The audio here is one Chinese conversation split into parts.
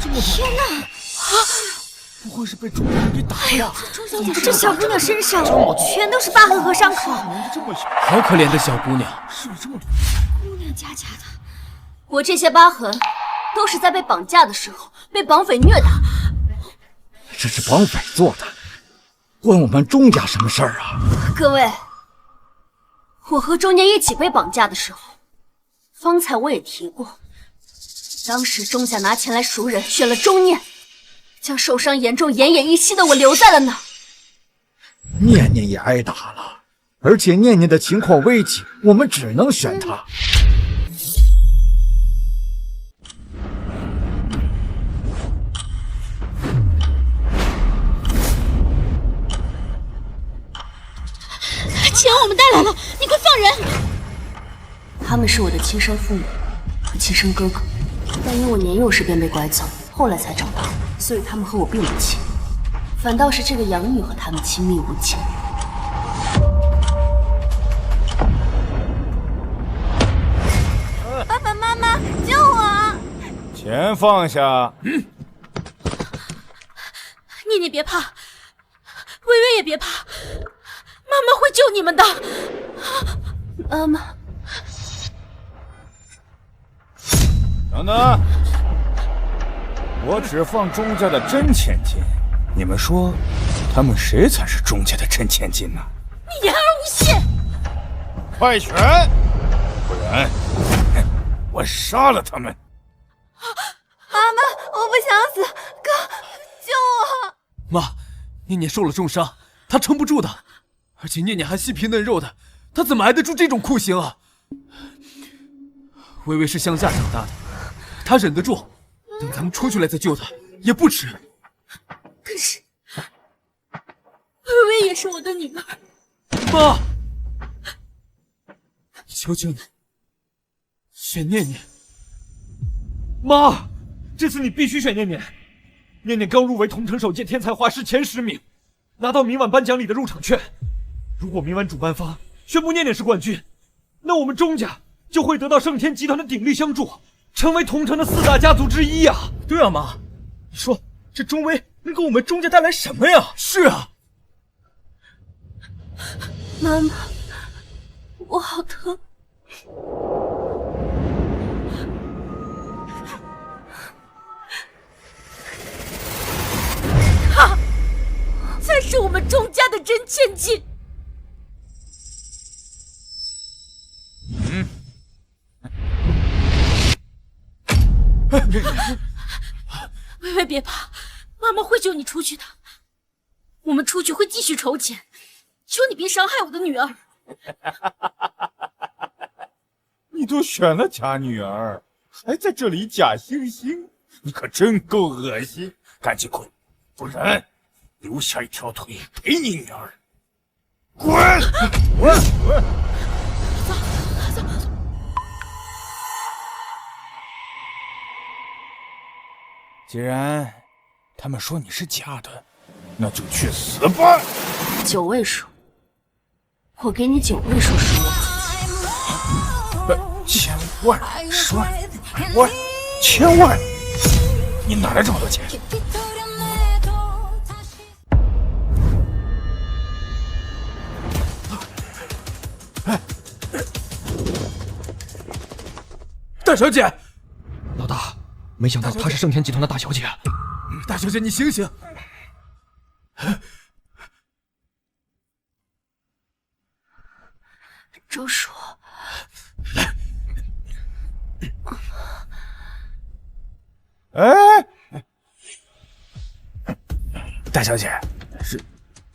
这么多！天哪！不会是被钟家人给打了？这小姑娘身上全都是疤痕和伤口，这么小，好可怜的小姑娘，是有这么多。姑娘家的。我这些疤痕都是在被绑架的时候被绑匪虐打。这是绑匪做的，关我们钟家什么事儿啊？各位，我和钟家一起被绑架的时候，方才我也提过，当时钟家拿钱来赎人，选了钟念，将受伤严重、奄奄一息的我留在了那儿。念念也挨打了，而且念念的情况危急，我们只能选他。钱我们带来了，你快放人！他们是我的亲生父母和亲生哥哥，但因我年幼时便被拐走，后来才找到，所以他们和我并不亲，反倒是这个养女和他们亲密无间。爸爸妈妈，救我！钱放下。念念别怕，微微也别怕，妈妈会救你们的。妈。等等，我只放钟家的真千金，你们说，他们谁才是钟家的真千金呢？你言而无信！快拳，不然我杀了他们！妈妈，我不想死，哥，救我！妈，念念受了重伤，她撑不住的，而且念念还细皮嫩肉的，她怎么挨得住这种酷刑啊？微微是乡下长大的，她忍得住，等咱们出去了再救她也不迟。可是，微微也是我的女儿。妈，求求你，选念念。妈，这次你必须选念念。念念刚入围同城首届天才画师前10名，拿到明晚颁奖礼的入场券。如果明晚主办方宣布念念是冠军，那我们钟家就会得到盛天集团的鼎力相助，成为同城的4大家族之一啊！对啊，妈，你说这钟威能给我们钟家带来什么呀？是啊，妈妈，我好疼。他才是我们钟家的真千金。微微别怕，妈妈会救你出去的。我们出去会继续筹钱，求你别伤害我的女儿。你都选了假女儿，还在这里假惺惺，你可真够恶心！赶紧滚，不然留下一条腿陪你女儿。滚！滚！滚！既然他们说你是假的，那就去死吧9位数，我给你9位数输了。千万、10万、100万、1000万，你哪来这么多钱？大小姐，老大，没想到她是盛天集团的大小姐。大小姐，你醒醒！周叔，哎，大小姐，是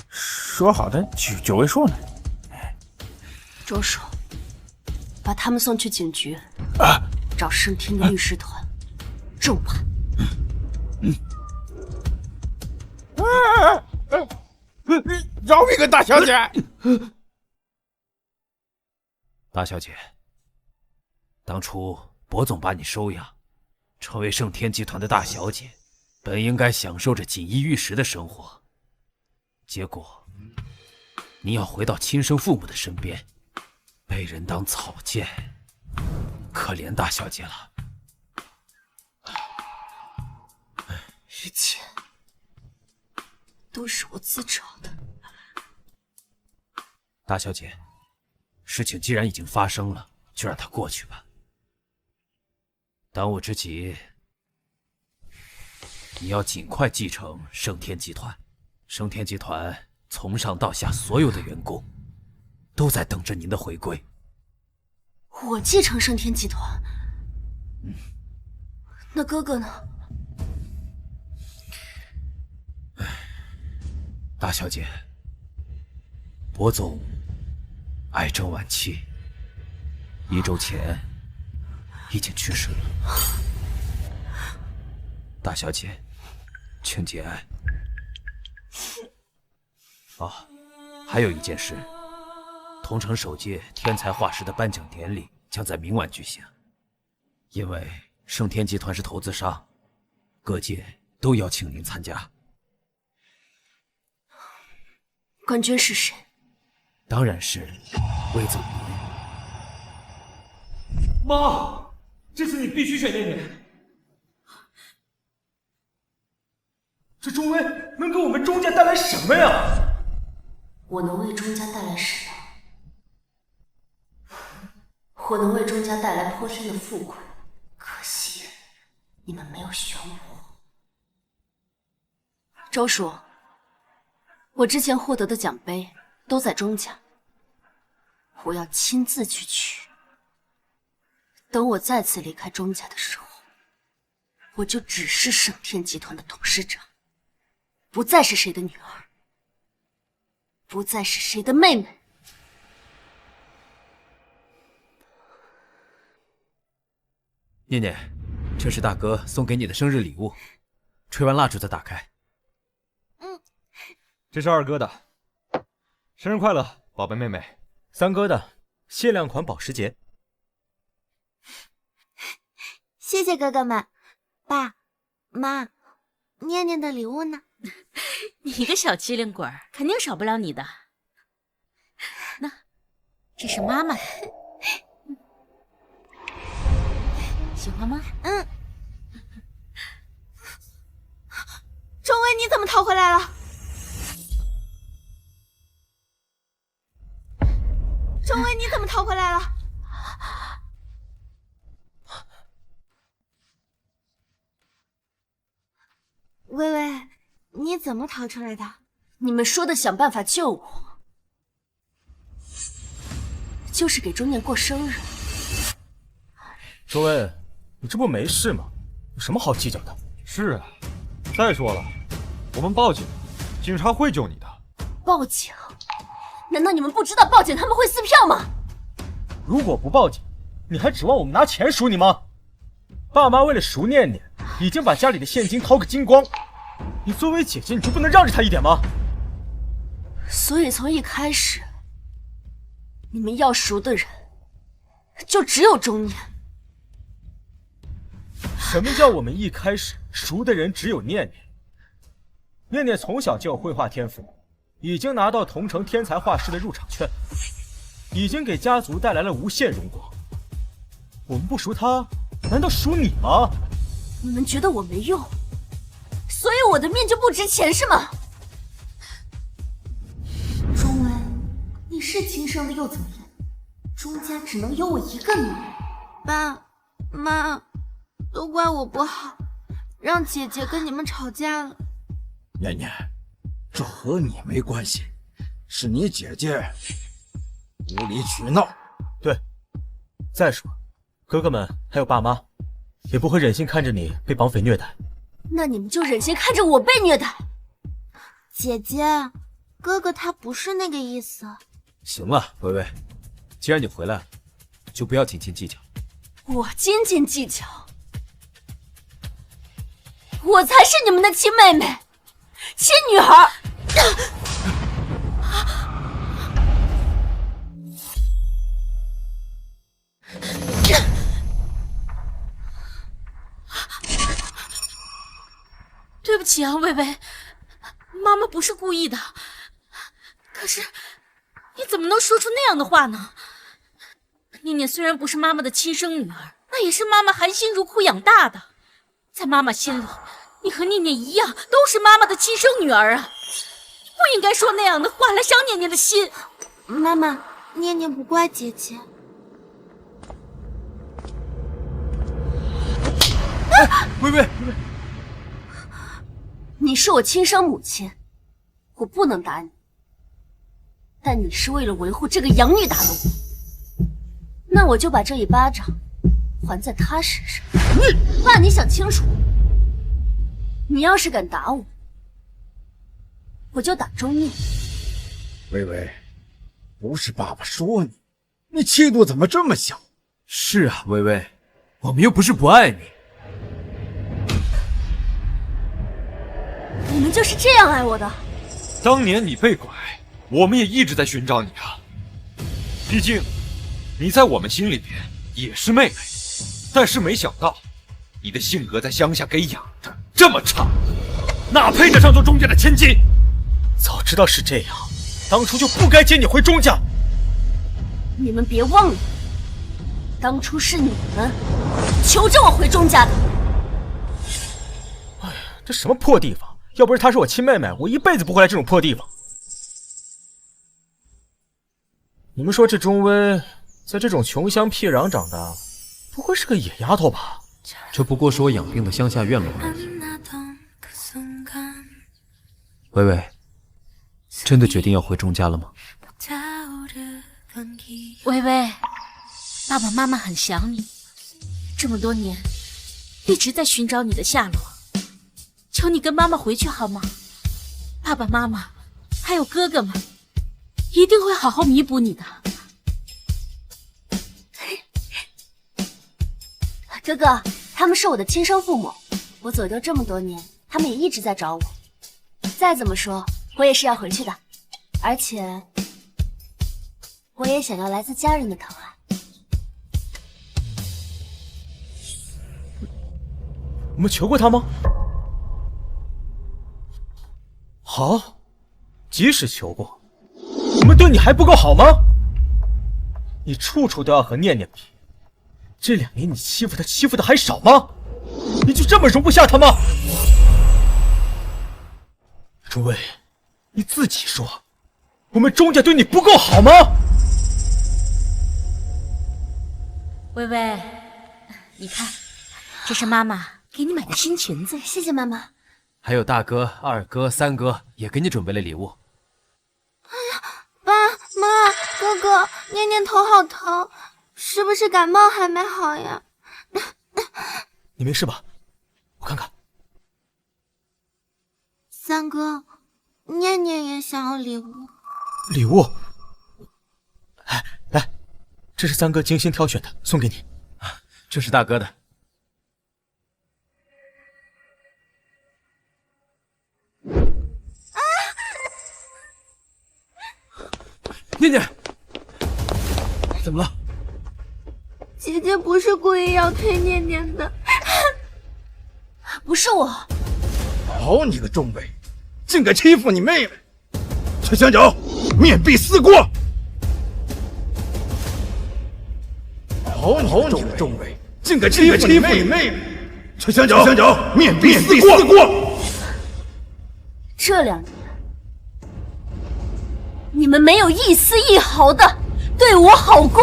说好的9位数呢？周叔，把他们送去警局，啊，找盛天的律师团正判。饶命啊，大小姐！大小姐，当初博总把你收养，成为盛天集团的大小姐，本应该享受着锦衣玉食的生活，结果你要回到亲生父母的身边，被人当草芥，可怜大小姐了。一切都是我自找的。大小姐，事情既然已经发生了，就让它过去吧。当务之急，你要尽快继承盛天集团。盛天集团从上到下所有的员工都在等着您的回归。我继承盛天集团？那哥哥呢？大小姐，博总癌症晚期，1周前已经去世了。大小姐，请节哀。啊，还有一件事，桐城首届天才画师的颁奖典礼将在明晚举行。因为盛天集团是投资商，各界都邀请您参加。冠军是谁？当然是魏总您。妈，这次你必须选念念。这钟威能给我们钟家带来什么呀？我能为钟家带来什么？我能为钟家带来颇深的富贵，可惜你们没有选我。周叔，我之前获得的奖杯都在钟家，我要亲自去取。等我再次离开钟家的时候，我就只是盛天集团的董事长，不再是谁的女儿，不再是谁的妹妹。念念，这是大哥送给你的生日礼物，吹完蜡烛再打开。这是二哥的，生日快乐，宝贝妹妹。三哥的限量款保时捷。谢谢哥哥们。爸妈，念念的礼物呢？你个小机灵鬼儿，肯定少不了你的。那，这是妈妈的，喜欢吗？嗯。钟威，你怎么逃回来了？钟威，你怎么逃回来了？微微，你怎么逃出来的？你们说的想办法救我，就是给钟念过生日。周威，你这不没事吗？有什么好计较的？是啊，再说了，我们报警，警察会救你的。报警？难道你们不知道报警他们会撕票吗？如果不报警，你还指望我们拿钱赎你吗？爸妈为了赎念念，已经把家里的现金掏个精光。你作为姐姐，你就不能让着他一点吗？所以从一开始，你们要赎的人就只有钟念。什么叫我们一开始赎的人只有念念？念念从小就有绘画天赋，已经拿到桐城天才画师的入场券，已经给家族带来了无限荣光。我们不赎他，难道赎你吗？你们觉得我没用，所以我的命就不值钱是吗？钟威，你是亲生的又怎么样？钟家只能有我一个女儿。爸妈，都怪我不好，让姐姐跟你们吵架了。念念，这和你没关系，是你姐姐无理取闹。对，再说，哥哥们还有爸妈，也不会忍心看着你被绑匪虐待。那你们就忍心看着我被虐待？姐姐，哥哥他不是那个意思。行了，微微，既然你回来了，就不要斤斤计较。我斤斤计较？我才是你们的亲妹妹，亲女儿。对不起啊，微微，妈妈不是故意的。可是，你怎么能说出那样的话呢？念念虽然不是妈妈的亲生女儿，那也是妈妈含辛茹苦养大的。在妈妈心里，你和念念一样，都是妈妈的亲生女儿啊！不应该说那样的话来伤念念的心。妈妈，念念不怪姐姐。微微，你是我亲生母亲，我不能打你。但你是为了维护这个养女打的我，那我就把这一巴掌还在她身上。爸，你想清楚，你要是敢打我，我就打钟念。微微，不是爸爸说你，你气度怎么这么小？是啊，微微，我们又不是不爱你。你们就是这样爱我的？当年你被拐，我们也一直在寻找你啊。毕竟，你在我们心里边也是妹妹，但是没想到，你的性格在乡下给养的这么差，哪配得上做钟家的千金？早知道是这样，当初就不该接你回钟家。你们别忘了，当初是你们求着我回钟家的。哎呀，这什么破地方！要不是她是我亲妹妹，我一辈子不会来这种破地方。你们说这钟薇在这种穷乡僻壤长大，不会是个野丫头吧？这不过是我养病的乡下院落而已。微微，真的决定要回钟家了吗？微微，爸爸妈妈很想你，这么多年一直在寻找你的下落，求你跟妈妈回去好吗？爸爸妈妈还有哥哥们一定会好好弥补你的。哥哥，他们是我的亲生父母，我走丢这么多年，他们也一直在找我。再怎么说，我也是要回去的，而且我也想要来自家人的疼爱。我们求过他吗？好，即使求过，我们对你还不够好吗？你处处都要和念念比，这2年你欺负她欺负的还少吗？你就这么容不下她吗？钟薇，你自己说，我们钟家对你不够好吗？微微，你看，这是妈妈给你买的新裙子。谢谢妈妈。还有大哥、二哥、三哥也给你准备了礼物。爸妈，哥哥，念念头好疼，是不是感冒还没好呀？你没事吧？我看看。三哥，念念也想要礼物。礼物？哎，来，这是三哥精心挑选的，送给你。这是大哥的。念念，怎么了？姐姐不是故意要推念念的。不是我。好你个钟薇，竟敢欺负你妹妹！崔香角，面壁思过！好你个钟薇，竟敢欺负你妹妹！崔香角，面壁思过！这2年，你们没有一丝一毫的对我好过。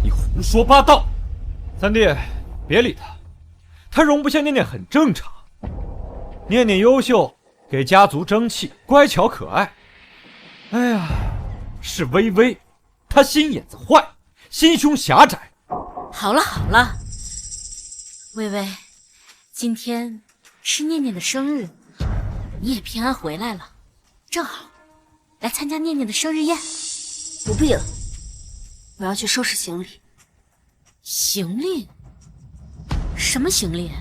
你胡说八道！三弟，别理他，他容不下念念很正常。念念优秀，给家族争气，乖巧可爱。哎呀，是微微，她心眼子坏，心胸狭窄。好了好了，微微，今天是念念的生日，你也平安回来了，正好来参加念念的生日宴。不必了，我要去收拾行李。行李？什么行李？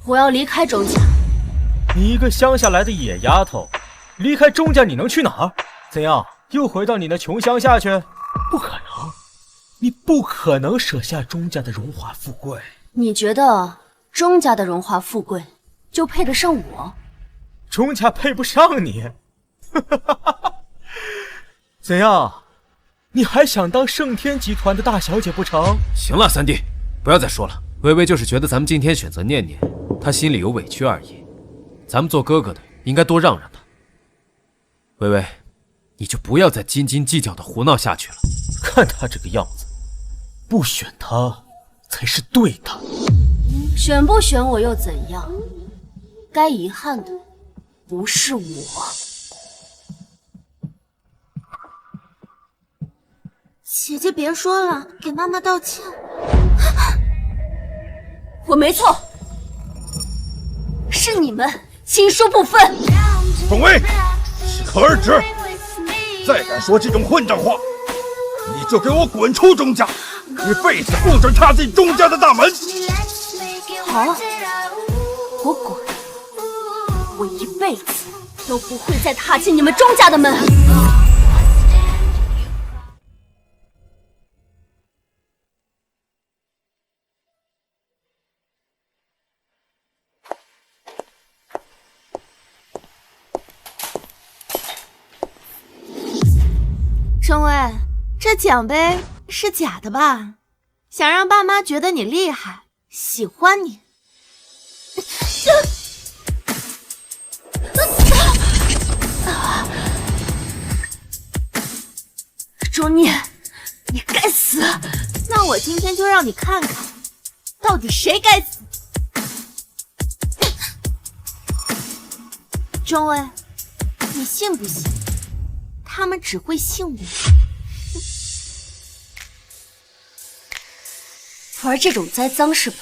我要离开钟家。你一个乡下来的野丫头，离开钟家你能去哪儿？怎样，又回到你那穷乡下去？不可能，你不可能舍下钟家的荣华富贵。你觉得钟家的荣华富贵就配得上我？钟家配不上你。怎样，你还想当盛天集团的大小姐不成？行了，三弟，不要再说了。微微就是觉得咱们今天选择念念，她心里有委屈而已。咱们做哥哥的应该多让让她。微微，你就不要再斤斤计较的胡闹下去了。看他这个样子，不选他才是对的。选不选我又怎样？该遗憾的不是我。姐姐别说了，给妈妈道歉。我没错，是你们亲疏不分。钟威，适可而止！再敢说这种混账话，你就给我滚出钟家，一辈子不准踏进钟家的大门！好，我滚，我一辈子都不会再踏进你们钟家的门。钟威，这奖杯是假的吧？想让爸妈觉得你厉害，喜欢你。钟念，你该死！那我今天就让你看看，到底谁该死。钟威，你信不信？他们只会信我。玩这种栽赃是吧？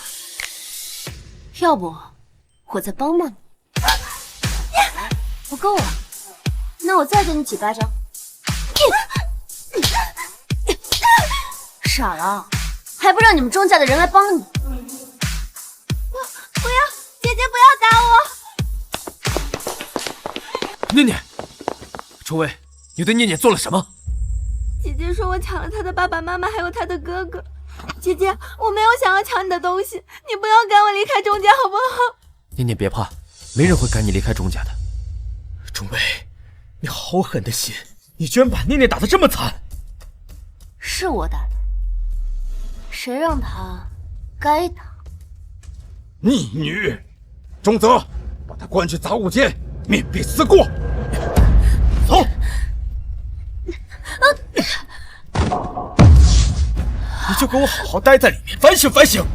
要不我再帮帮你。不够啊，那我再给你几巴掌。傻了，还不让你们钟家的人来帮你？不要，姐姐不要打我！念念，钟威，你对念念做了什么？姐姐说我抢了她的爸爸妈妈，还有她的哥哥。姐姐，我没有想要抢你的东西，你不要赶我离开钟家好不好？念念别怕，没人会赶你离开钟家的。钟威，你好狠的心，你居然把念念打得这么惨！是我打的，谁让他该打？逆女，钟泽，把她关去杂物间，面壁思过。走。你就给我好好待在里面，反省反省。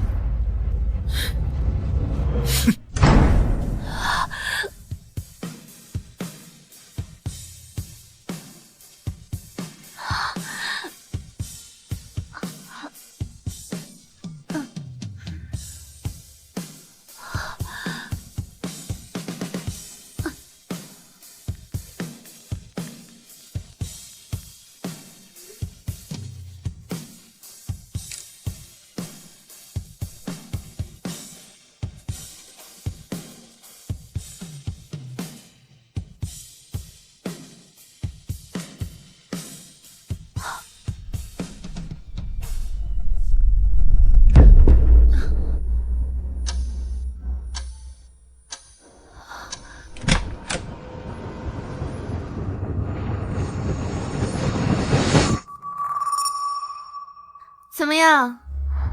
怎么样，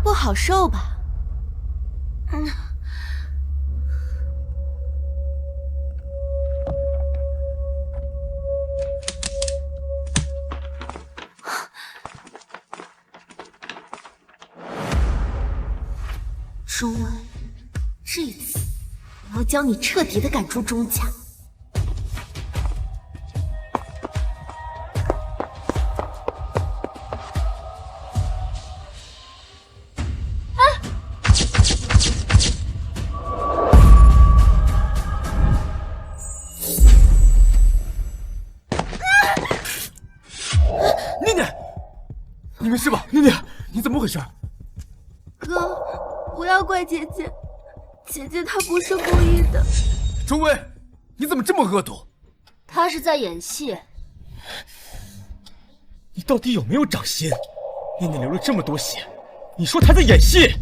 不好受吧？钟威，这次我要将你彻底的赶出钟家。你没事吧？念念，你怎么回事？哥，不要怪姐姐，姐姐她不是故意的。钟威，你怎么这么恶毒？他是在演戏。你到底有没有长心？念念流了这么多血，你说他在演戏？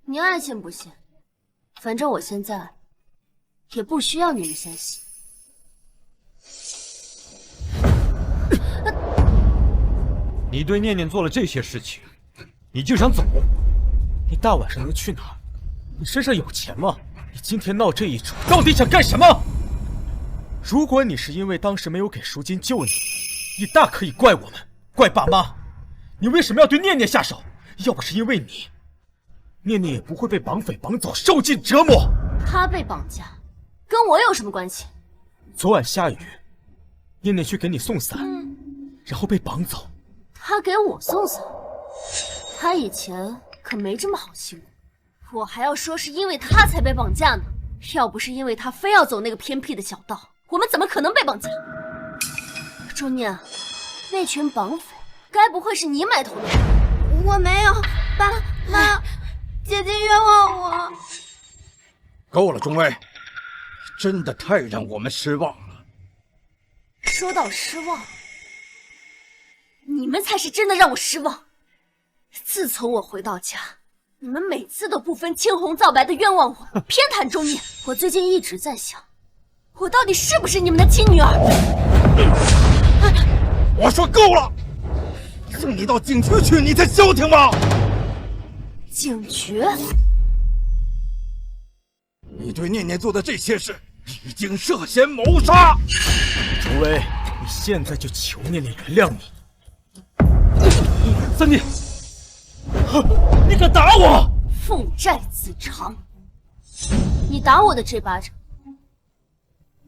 你爱信不信，反正我现在也不需要你们相信。你对念念做了这些事情，你就想走？你大晚上能去哪儿？你身上有钱吗？你今天闹这一出，到底想干什么？如果你是因为当时没有给赎金救你，你大可以怪我们，怪爸妈。你为什么要对念念下手？要不是因为你，念念也不会被绑匪绑走，受尽折磨。他被绑架，跟我有什么关系？昨晚下雨，念念去给你送伞，然后被绑走。他给我送伞，他以前可没这么好欺负。我还要说是因为他才被绑架呢。要不是因为他非要走那个偏僻的小道，我们怎么可能被绑架？周念，那群绑匪该不会是你买通的吧？我没有，爸妈，姐姐冤枉我。够了，钟威，真的太让我们失望了。说到失望，你们才是真的让我失望。自从我回到家，你们每次都不分青红皂白的冤枉我，偏袒钟念。我最近一直在想，我到底是不是你们的亲女儿？我说够了，送你到警局去，你才消停吗？警局？你对念念做的这些事，已经涉嫌谋杀。钟威，你现在就求念念原谅你。三弟，你敢打我？父债子偿。你打我的这巴掌，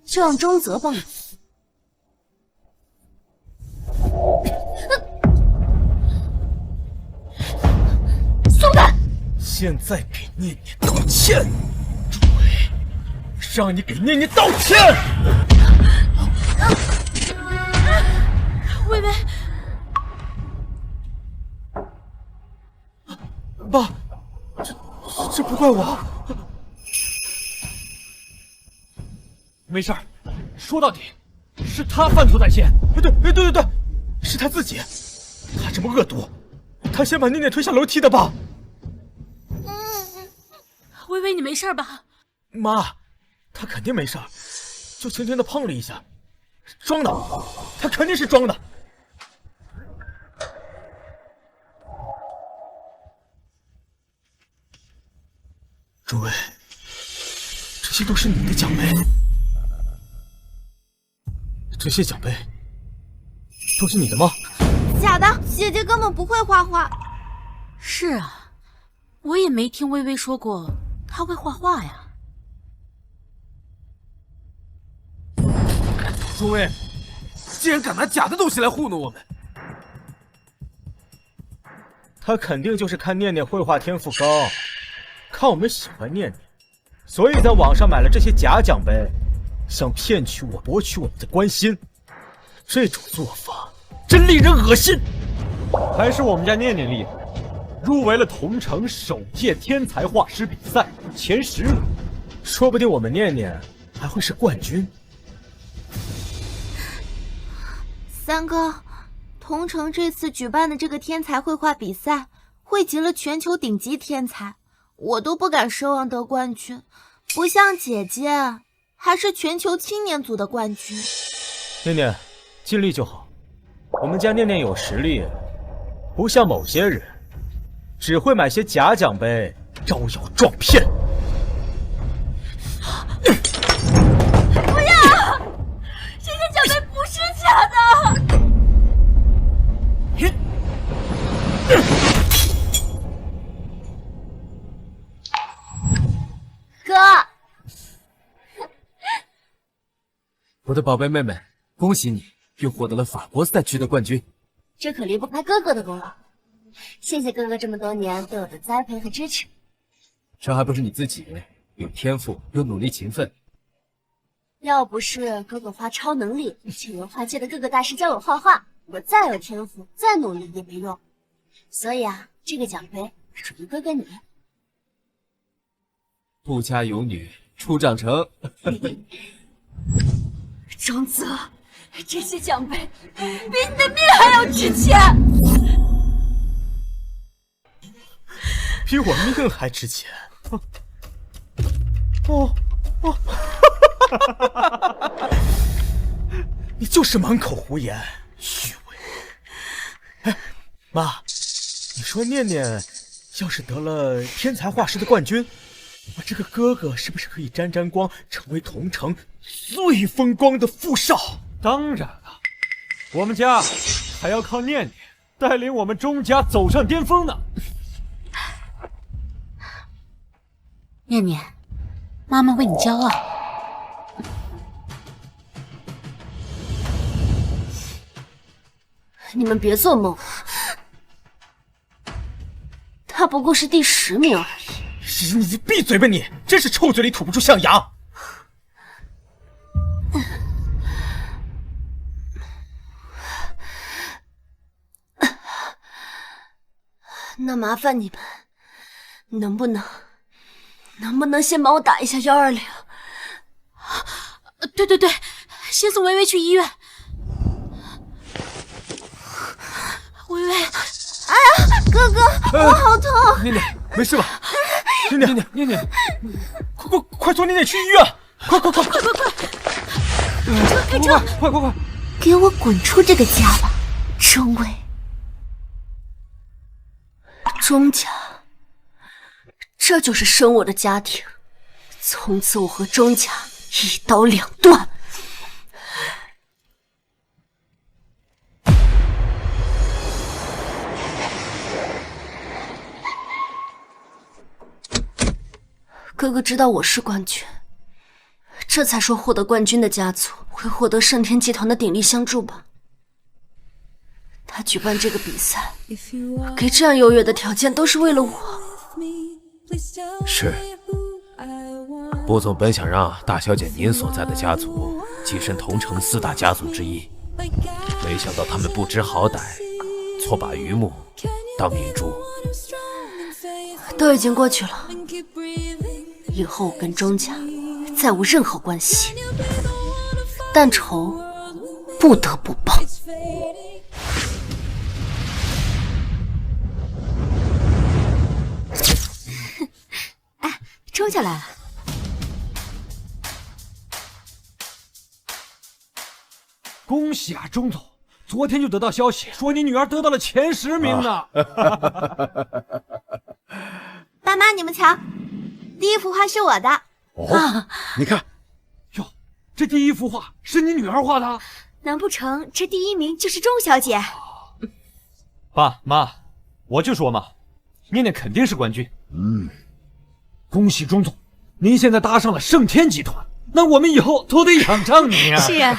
就让钟泽帮你。松开！现在给念念道歉，钟威，让你给念念道歉。微微，爸，这不怪我。没事儿，说到底，是他犯错在先。对，是他自己。他这么恶毒，他先把念念推下楼梯的吧？微微，你没事吧？妈，他肯定没事儿，就轻轻的碰了一下，装的，他肯定是装的。诸位，这些都是你的奖杯，这些奖杯都是你的吗？假的，姐姐根本不会画画。是啊，我也没听微微说过她会画画呀。诸位，竟然敢拿假的东西来糊弄我们！他肯定就是看念念绘画天赋高，看我们喜欢念念，所以在网上买了这些假奖杯，想骗取我、博取我们的关心。这种做法真令人恶心。还是我们家念念厉害，入围了同城首届天才画师比赛前10名，说不定我们念念还会是冠军。三哥，同城这次举办的这个天才绘画比赛，汇集了全球顶级天才，我都不敢奢望得冠军，不像姐姐，还是全球青年组的冠军。念念，尽力就好。我们家念念有实力，不像某些人，只会买些假奖杯招摇撞骗。不要！这些奖杯不是假的。哥，我的宝贝妹妹，恭喜你又获得了法国赛区的冠军。这可离不开哥哥的功劳。谢谢哥哥这么多年对我的栽培和支持。这还不是你自己有天赋又努力勤奋。要不是哥哥花超能力请文化界的各个大师教我画画，我再有天赋再努力也没用。所以啊，这个奖杯属于哥哥你。富家有女初长成。庄泽，这些奖杯比你的命还要值钱。比我命还值钱。你就是满口胡言，虚伪。哎，妈，你说念念要是得了天才画师的冠军，我这个哥哥是不是可以沾沾光，成为桐城最风光的富少？当然了，我们家还要靠念念带领我们钟家走上巅峰呢。念念，妈妈为你骄傲。你们别做梦，他不过是第10名而已。你闭嘴吧你！真是臭嘴里吐不出象牙。那麻烦你们，能不能先帮我打一下120？对，先送微微去医院。微微，哎呀，哥哥，我好痛！念念，没事吧？念念，快送念念去医院！快！开车！快！给我滚出这个家吧，钟伟！钟家，这就是生我的家庭，从此我和钟家一刀两断。哥哥知道我是冠军，这才说获得冠军的家族会获得盛天集团的鼎力相助吧。他举办这个比赛，给这样优越的条件，都是为了我。是，波总本想让大小姐您所在的家族跻身桐城4大家族之一，没想到他们不知好歹，错把榆木当明珠。都已经过去了，以后我跟钟家再无任何关系，但仇不得不报。哎，钟家来了。恭喜啊，钟总！昨天就得到消息，说你女儿得到了前10名呢。爸妈，你们瞧，第一幅画是我的。哦，你看，哟，这第一幅画是你女儿画的？难不成这第1名就是钟小姐？爸妈，我就说嘛，念念肯定是冠军。恭喜钟总，您现在搭上了盛天集团，那我们以后都得仰仗您啊。是啊。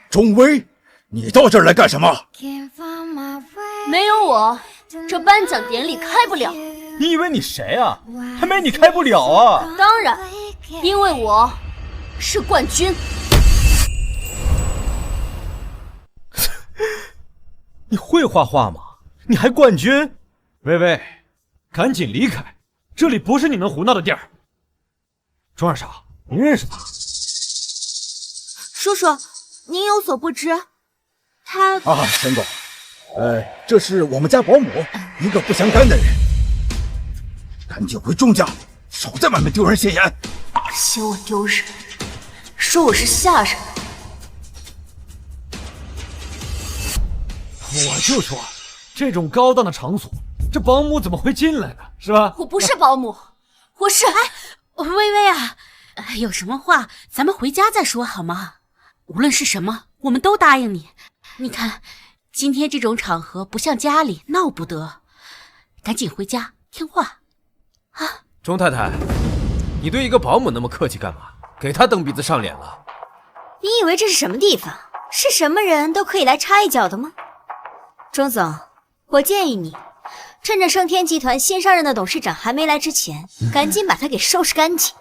钟威，你到这儿来干什么？没有我，这颁奖典礼开不了。你以为你谁啊？还没你开不了啊！当然，因为我是冠军。你会画画吗？你还冠军？微微，赶紧离开，这里不是你能胡闹的地儿。钟二少，您认识他？叔叔，您有所不知，他陈总，这是我们家保姆，一个不相干的人，赶紧回钟家，少在外面丢人现眼。嫌我丢人，说我是下人。我就说，这种高档的场所，这保姆怎么会进来呢？是吧？我不是保姆，我是……微微啊，有什么话咱们回家再说好吗？无论是什么，我们都答应你。你看，今天这种场合不像家里，闹不得。赶紧回家听话啊！钟太太，你对一个保姆那么客气干嘛？给她蹬鼻子上脸了？你以为这是什么地方？是什么人都可以来插一脚的吗？钟总，我建议你趁着盛天集团新上任的董事长还没来之前，赶紧把他给收拾干净。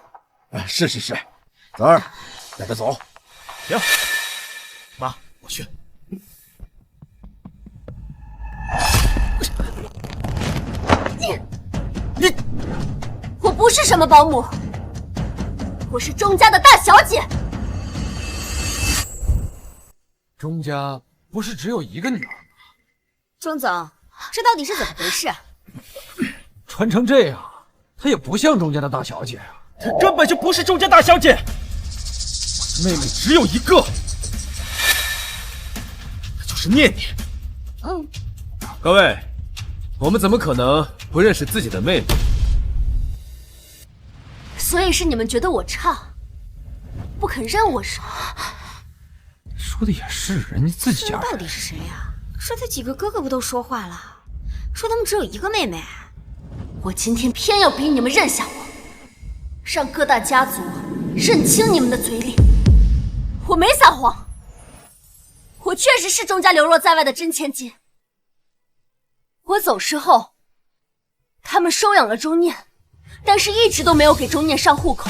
是，子儿，带他走。行，妈，我去。你，我不是什么保姆，我是钟家的大小姐。钟家不是只有一个女儿吗？钟总，这到底是怎么回事？传成这样，她也不像钟家的大小姐啊。她根本就不是钟家大小姐，我的妹妹只有一个，那就是念念。各位，我们怎么可能不认识自己的妹妹？所以是你们觉得我差，不肯认我是吗？说的也是，人家自己家人。到底是谁呀？说他几个哥哥不都说话了，说他们只有一个妹妹。我今天偏要逼你们认下我，让各大家族认清你们的嘴脸。我没撒谎，我确实是钟家流落在外的真千金。我走失后，他们收养了钟念，但是一直都没有给钟念上户口，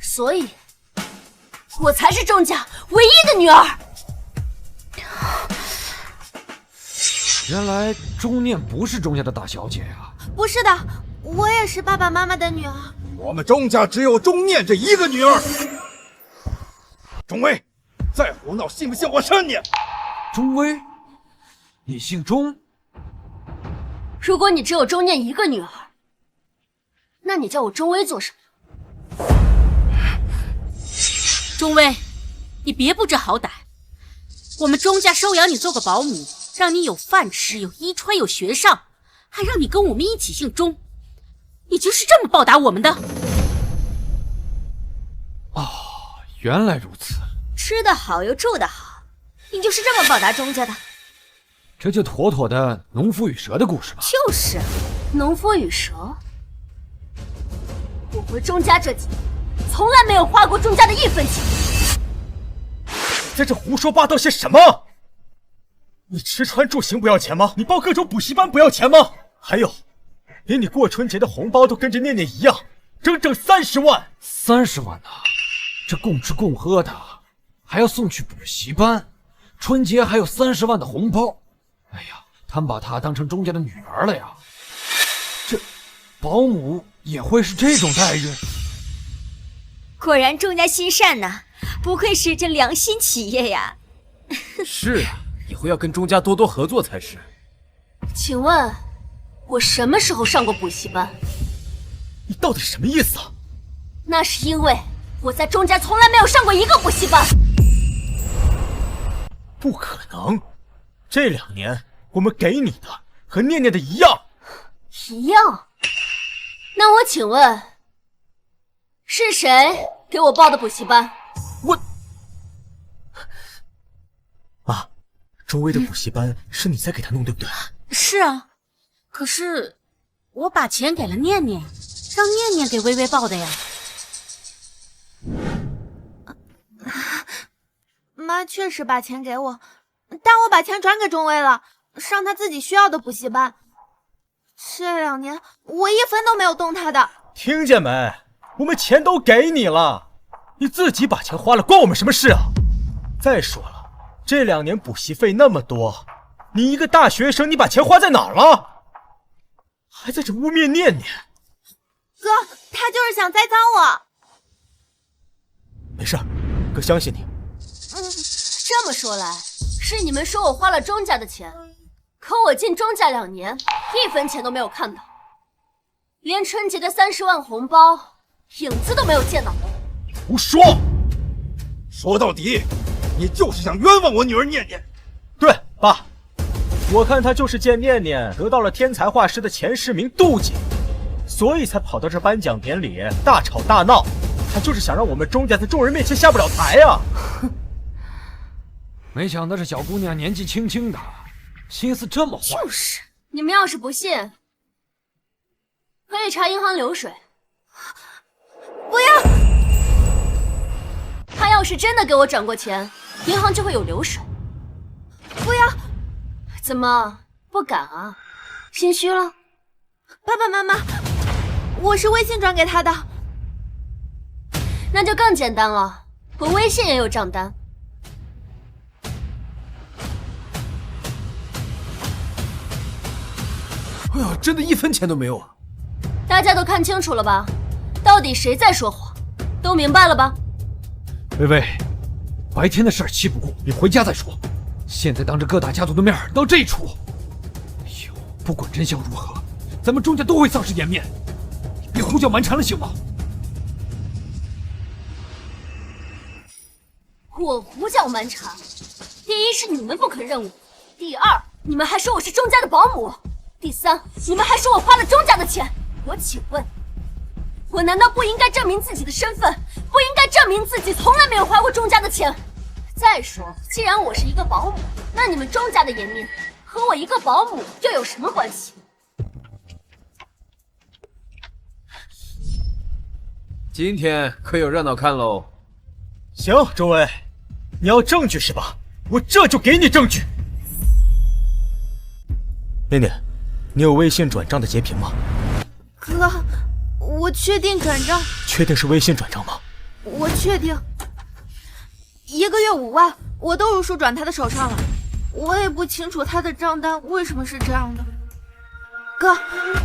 所以我才是钟家唯一的女儿。原来钟念不是钟家的大小姐呀。不是的，我也是爸爸妈妈的女儿。我们钟家只有钟念这一个女儿。钟威，再胡闹，信不信我删你？钟威，你姓钟？如果你只有钟念一个女儿，那你叫我钟威做什么？钟威，你别不知好歹，我们钟家收养你做个保姆，让你有饭吃，有衣穿，有学上，还让你跟我们一起姓钟，你就是这么报答我们的？原来如此，吃得好又住得好，你就是这么报答钟家的？这就妥妥的农夫与蛇的故事吧。就是农夫与蛇。我回钟家这几年，从来没有花过钟家的一分钱。在这胡说八道些什么？你吃穿住行不要钱吗？你报各种补习班不要钱吗？还有，连你过春节的红包都跟着念念一样，整整30万。30万呐！这共吃共喝的，还要送去补习班，春节还有30万的红包。哎呀，他们把她当成钟家的女儿了呀！这保姆也会是这种待遇？果然钟家心善呐，不愧是这良心企业呀。是啊，以后要跟钟家多多合作才是。请问，我什么时候上过补习班？你到底什么意思啊？那是因为我在钟家从来没有上过一个补习班。不可能，这2年我们给你的和念念的一样。一样？那我请问，是谁给我报的补习班？妈，钟威的补习班是你在给他弄对不对？是啊，可是我把钱给了念念，让念念给微微报的呀。妈确实把钱给我，但我把钱转给钟威了，上他自己需要的补习班。这2年我一分都没有动他的。听见没？我们钱都给你了，你自己把钱花了，关我们什么事啊？再说了，这2年补习费那么多，你一个大学生，你把钱花在哪儿了？还在这污蔑念念。哥，他就是想栽赃我。没事，哥相信你。这么说来，是你们说我花了钟家的钱，可我进钟家2年，一分钱都没有看到，连春节的30万红包影子都没有见到。胡说！说到底，你就是想冤枉我女儿念念。对，爸，我看他就是见念念得到了天才画师的前10名妒忌，所以才跑到这颁奖典礼大吵大闹。他就是想让我们钟家在众人面前下不了台呀。没想到这小姑娘年纪轻轻的，心思这么坏。就是，你们要是不信，可以查银行流水。不要！他要是真的给我转过钱，银行就会有流水。不要！怎么不敢啊？心虚了？爸爸妈妈，我是微信转给他的。那就更简单了，我微信也有账单。哎呀，真的1分钱都没有啊！大家都看清楚了吧？到底谁在说谎？都明白了吧？微微，白天的事儿气不过，你回家再说。现在当着各大家族的面闹这一出，哎呦，不管真相如何，咱们钟家都会丧失颜面。别胡搅蛮缠了，行吗？我胡搅蛮缠？第一是你们不肯认我，第二你们还说我是钟家的保姆，第三你们还说我花了钟家的钱。我请问，我难道不应该证明自己的身份，不应该证明自己从来没有花过钟家的钱？再说，既然我是一个保姆，那你们钟家的颜面和我一个保姆又有什么关系？今天可有热闹看喽！行，周薇，你要证据是吧？我这就给你证据。念念，你有微信转账的截屏吗？哥，我确定转账。确定是微信转账吗？我确定。1个月5万，我都如数转他的手上了。我也不清楚他的账单为什么是这样的。哥，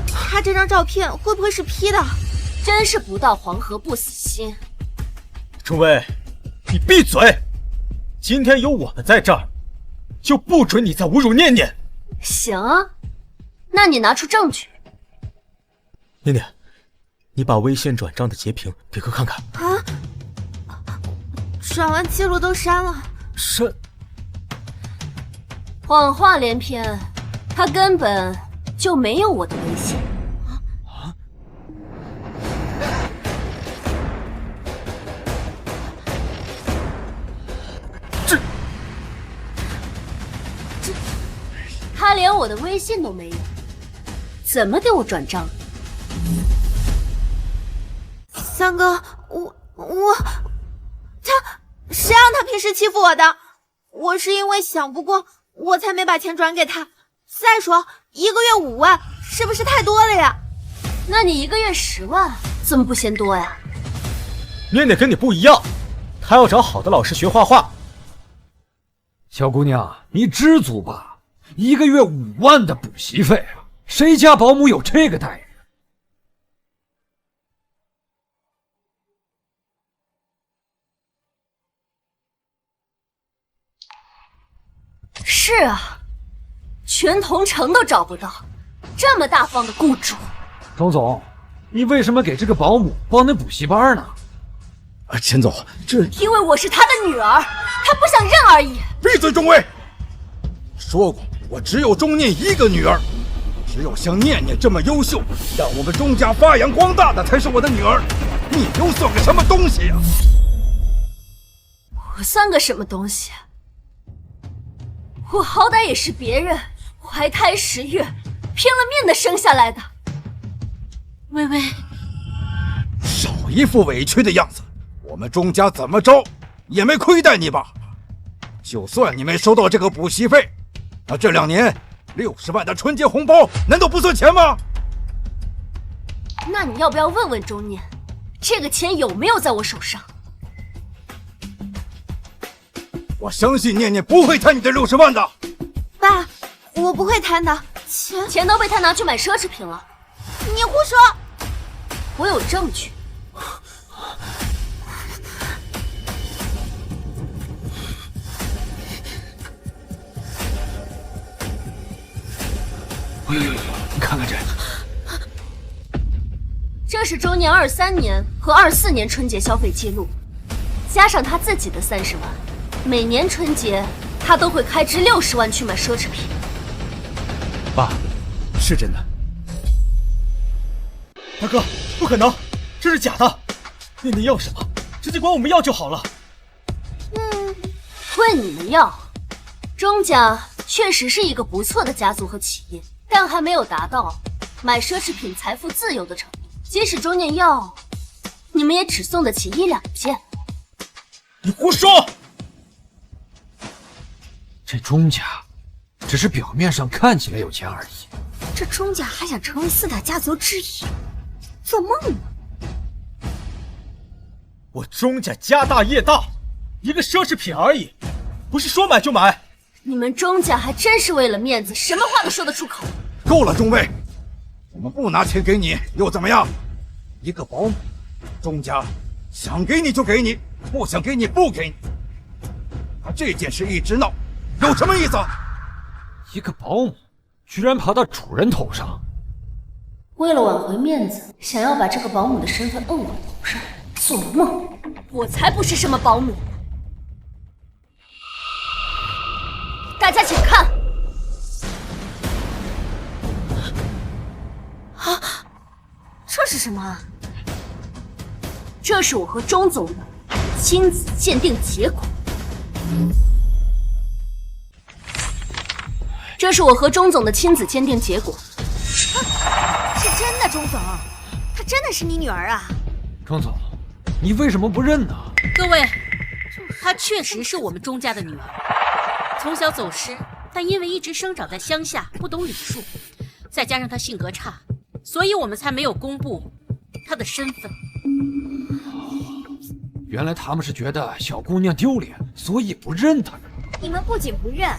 他这张照片会不会是 P 的？真是不到黄河不死心。周薇，你闭嘴！今天有我们在这儿，就不准你再侮辱念念。行啊，那你拿出证据。念念，你把微信转账的截屏给哥看看。啊！转完记录都删了。删？谎话连篇，他根本就没有我的微信。他连我的微信都没有，怎么给我转账？三哥，谁让他平时欺负我的？我是因为想不过，我才没把钱转给他。再说1个月5万，是不是太多了呀？那你1个月10万，怎么不嫌多呀？念念跟你不一样，他要找好的老师学画画。小姑娘，你知足吧，1个月5万的补习费啊，谁家保姆有这个待遇？是啊，全同城都找不到这么大方的雇主。钟总，你为什么给这个保姆报那补习班呢？钱总，这因为我是他的女儿，他不想认而已。闭嘴，钟薇！说过，我只有钟念一个女儿，只有像念念这么优秀，让我们钟家发扬光大的才是我的女儿。你又算个什么东西呀？我算个什么东西？我好歹也是别人怀胎10月拼了命的生下来的。微微，少一副委屈的样子，我们钟家怎么着也没亏待你吧？就算你没收到这个补习费，那这2年60万的春节红包难道不算钱吗？那你要不要问问钟念，这个钱有没有在我手上？我相信念念不会贪你这60万的。爸，我不会贪的，钱都被他拿去买奢侈品了。你胡说！我有证据。你看看这，这是钟念23年和24年春节消费记录，加上他自己的30万，每年春节他都会开支60万去买奢侈品。爸，是真的。大哥，不可能，这是假的。念念要什么，直接管我们要就好了。问你们要，钟家确实是一个不错的家族和企业，但还没有达到买奢侈品财富自由的程度。即使钟念要，你们也只送得起1、2件。你胡说！这钟家只是表面上看起来有钱而已。这钟家还想成为4大家族之一，做梦呢！我钟家家大业大，一个奢侈品而已，不是说买就买。你们钟家还真是为了面子，什么话都说得出口。够了，钟薇，我们不拿钱给你又怎么样？一个保姆，钟家想给你就给你，不想给你不给你。他这件事一直闹，有什么意思？一个保姆居然爬到主人头上，为了挽回面子，想要把这个保姆的身份摁我头上，做梦！我才不是什么保姆！大家请看。啊，这是什么啊？这是我和钟总的亲子鉴定结果。这是我和钟总的亲子鉴定结果。是真的，钟总，她真的是你女儿啊？钟总，你为什么不认呢？各位，她确实是我们钟家的女儿，从小走失，但因为一直生长在乡下，不懂礼数，再加上她性格差，所以我们才没有公布她的身份。原来他们是觉得小姑娘丢脸，所以不认她。你们不仅不认，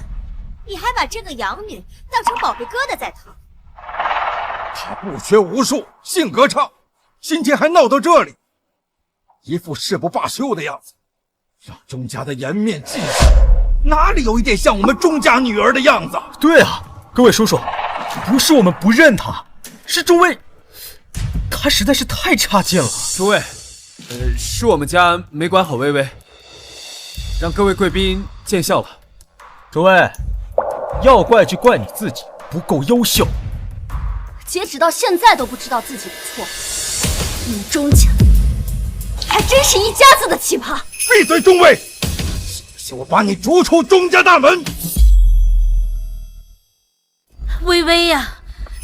你还把这个养女当成宝贝疙瘩在疼。她不学无术，性格差，今天还闹到这里，一副誓不罢休的样子，让钟家的颜面尽失，哪里有一点像我们钟家女儿的样子？对啊，各位叔叔，不是我们不认她，是钟薇，她实在是太差劲了。诸位，是我们家没管好薇薇，让各位贵宾见笑了。诸位，要怪就怪你自己不够优秀。截止到现在都不知道自己的错，你们钟家还真是一家子的奇葩！闭嘴，钟卫！信我把你逐出钟家大门！薇薇呀，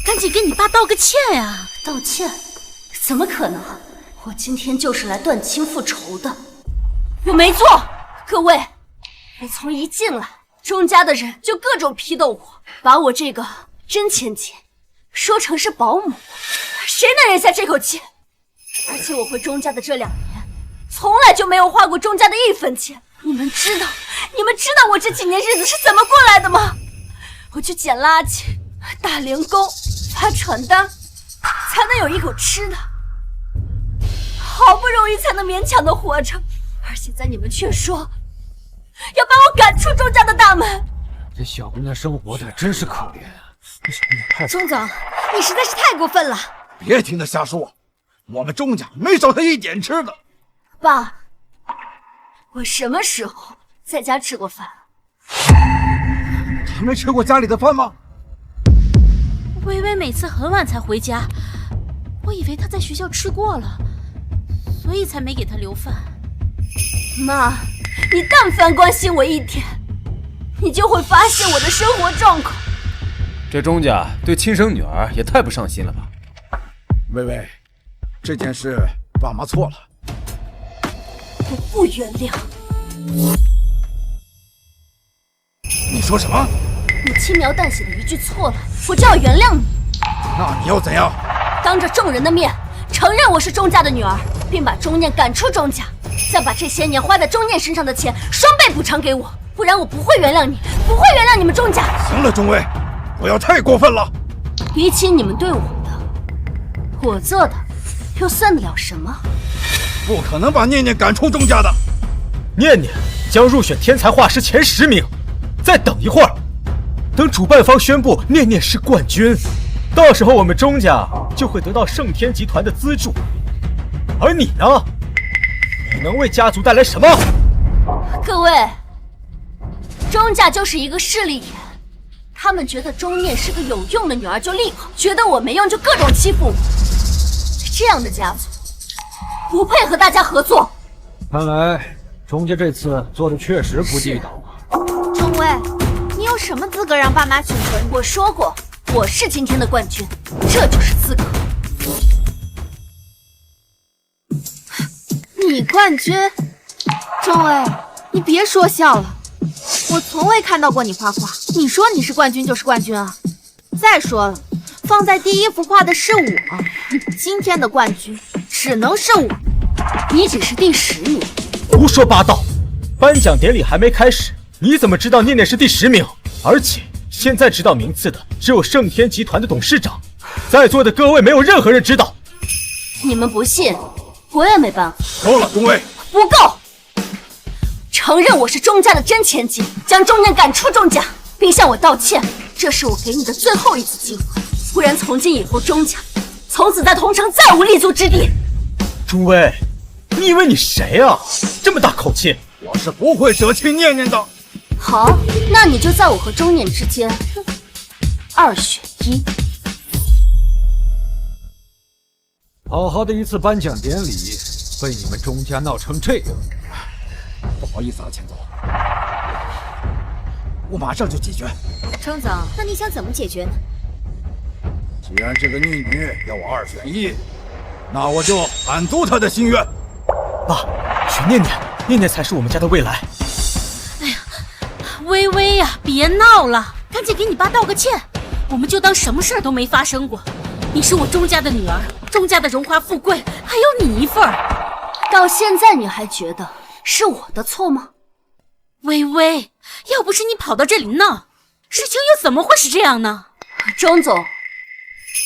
赶紧跟你爸道个歉呀！道歉？怎么可能？我今天就是来断亲复仇的。我没错，各位，我从一进来，钟家的人就各种批斗我，把我这个真千金说成是保姆，谁能忍下这口气？而且我回钟家的这2年，从来就没有花过钟家的1分钱。你们知道我这几年日子是怎么过来的吗？我去捡垃圾、打零工、发传单，才能有一口吃的，好不容易才能勉强的活着。而现在你们却说要把我赶出钟家的大门，这小姑娘生活的真是可怜。钟总，你实在是太过分了！别听他瞎说，我们钟家没少他一点吃的。爸，我什么时候在家吃过饭？他没吃过家里的饭吗？薇薇每次很晚才回家，我以为她在学校吃过了，所以才没给她留饭。妈，你但凡关心我一点，你就会发现我的生活状况。这钟家对亲生女儿也太不上心了吧！薇薇，这件事爸妈错了，我不原谅。你说什么？你轻描淡写的一句错了，我就要原谅你。那你要怎样？当着众人的面承认我是钟家的女儿，并把钟念赶出钟家，再把这些年花在钟念身上的钱双倍补偿给我，不然我不会原谅你，不会原谅你们钟家。行了，钟薇，不要太过分了。比起你们对我的，我做的又算得了什么？不可能把念念赶出钟家的。念念将入选天才画师前10名，再等一会儿，等主办方宣布念念是冠军，到时候我们钟家就会得到盛天集团的资助。而你呢？你能为家族带来什么？各位，钟家就是一个势利眼，他们觉得钟念是个有用的女儿就利好，觉得我没用就各种欺负我。这样的家族不配和大家合作。看来钟家这次做的确实不地道啊。钟薇，你有什么资格让爸妈选择你？我说过，我是今天的冠军，这就是资格。你冠军？钟薇，你别说笑了，我从未看到过你画画，你说你是冠军就是冠军啊。再说了，放在第一幅画的是我，今天的冠军只能是我。你只是第10名。胡说八道！颁奖典礼还没开始，你怎么知道念念是第10名？而且现在知道名次的只有盛天集团的董事长，在座的各位没有任何人知道。你们不信，我也没办法。够了，钟薇，不够！承认我是钟家的真千金，将钟念赶出钟家，并向我道歉，这是我给你的最后一次机会，不然从今以后钟家从此在同城再无立足之地。钟威，你以为你谁啊？这么大口气！我是不会舍弃念念的。好，那你就在我和钟念之间2选1。好好的一次颁奖典礼，被你们钟家闹成这样。不好意思啊，钱总，我马上就解决。程总，那你想怎么解决呢？既然这个逆女要我2选1，那我就满足她的心愿。爸，选念念，念念才是我们家的未来。微微呀，别闹了，赶紧给你爸道个歉，我们就当什么事儿都没发生过。你是我钟家的女儿，钟家的荣华富贵还有你一份儿。到现在你还觉得是我的错吗？微微，要不是你跑到这里闹，事情又怎么会是这样呢？钟总，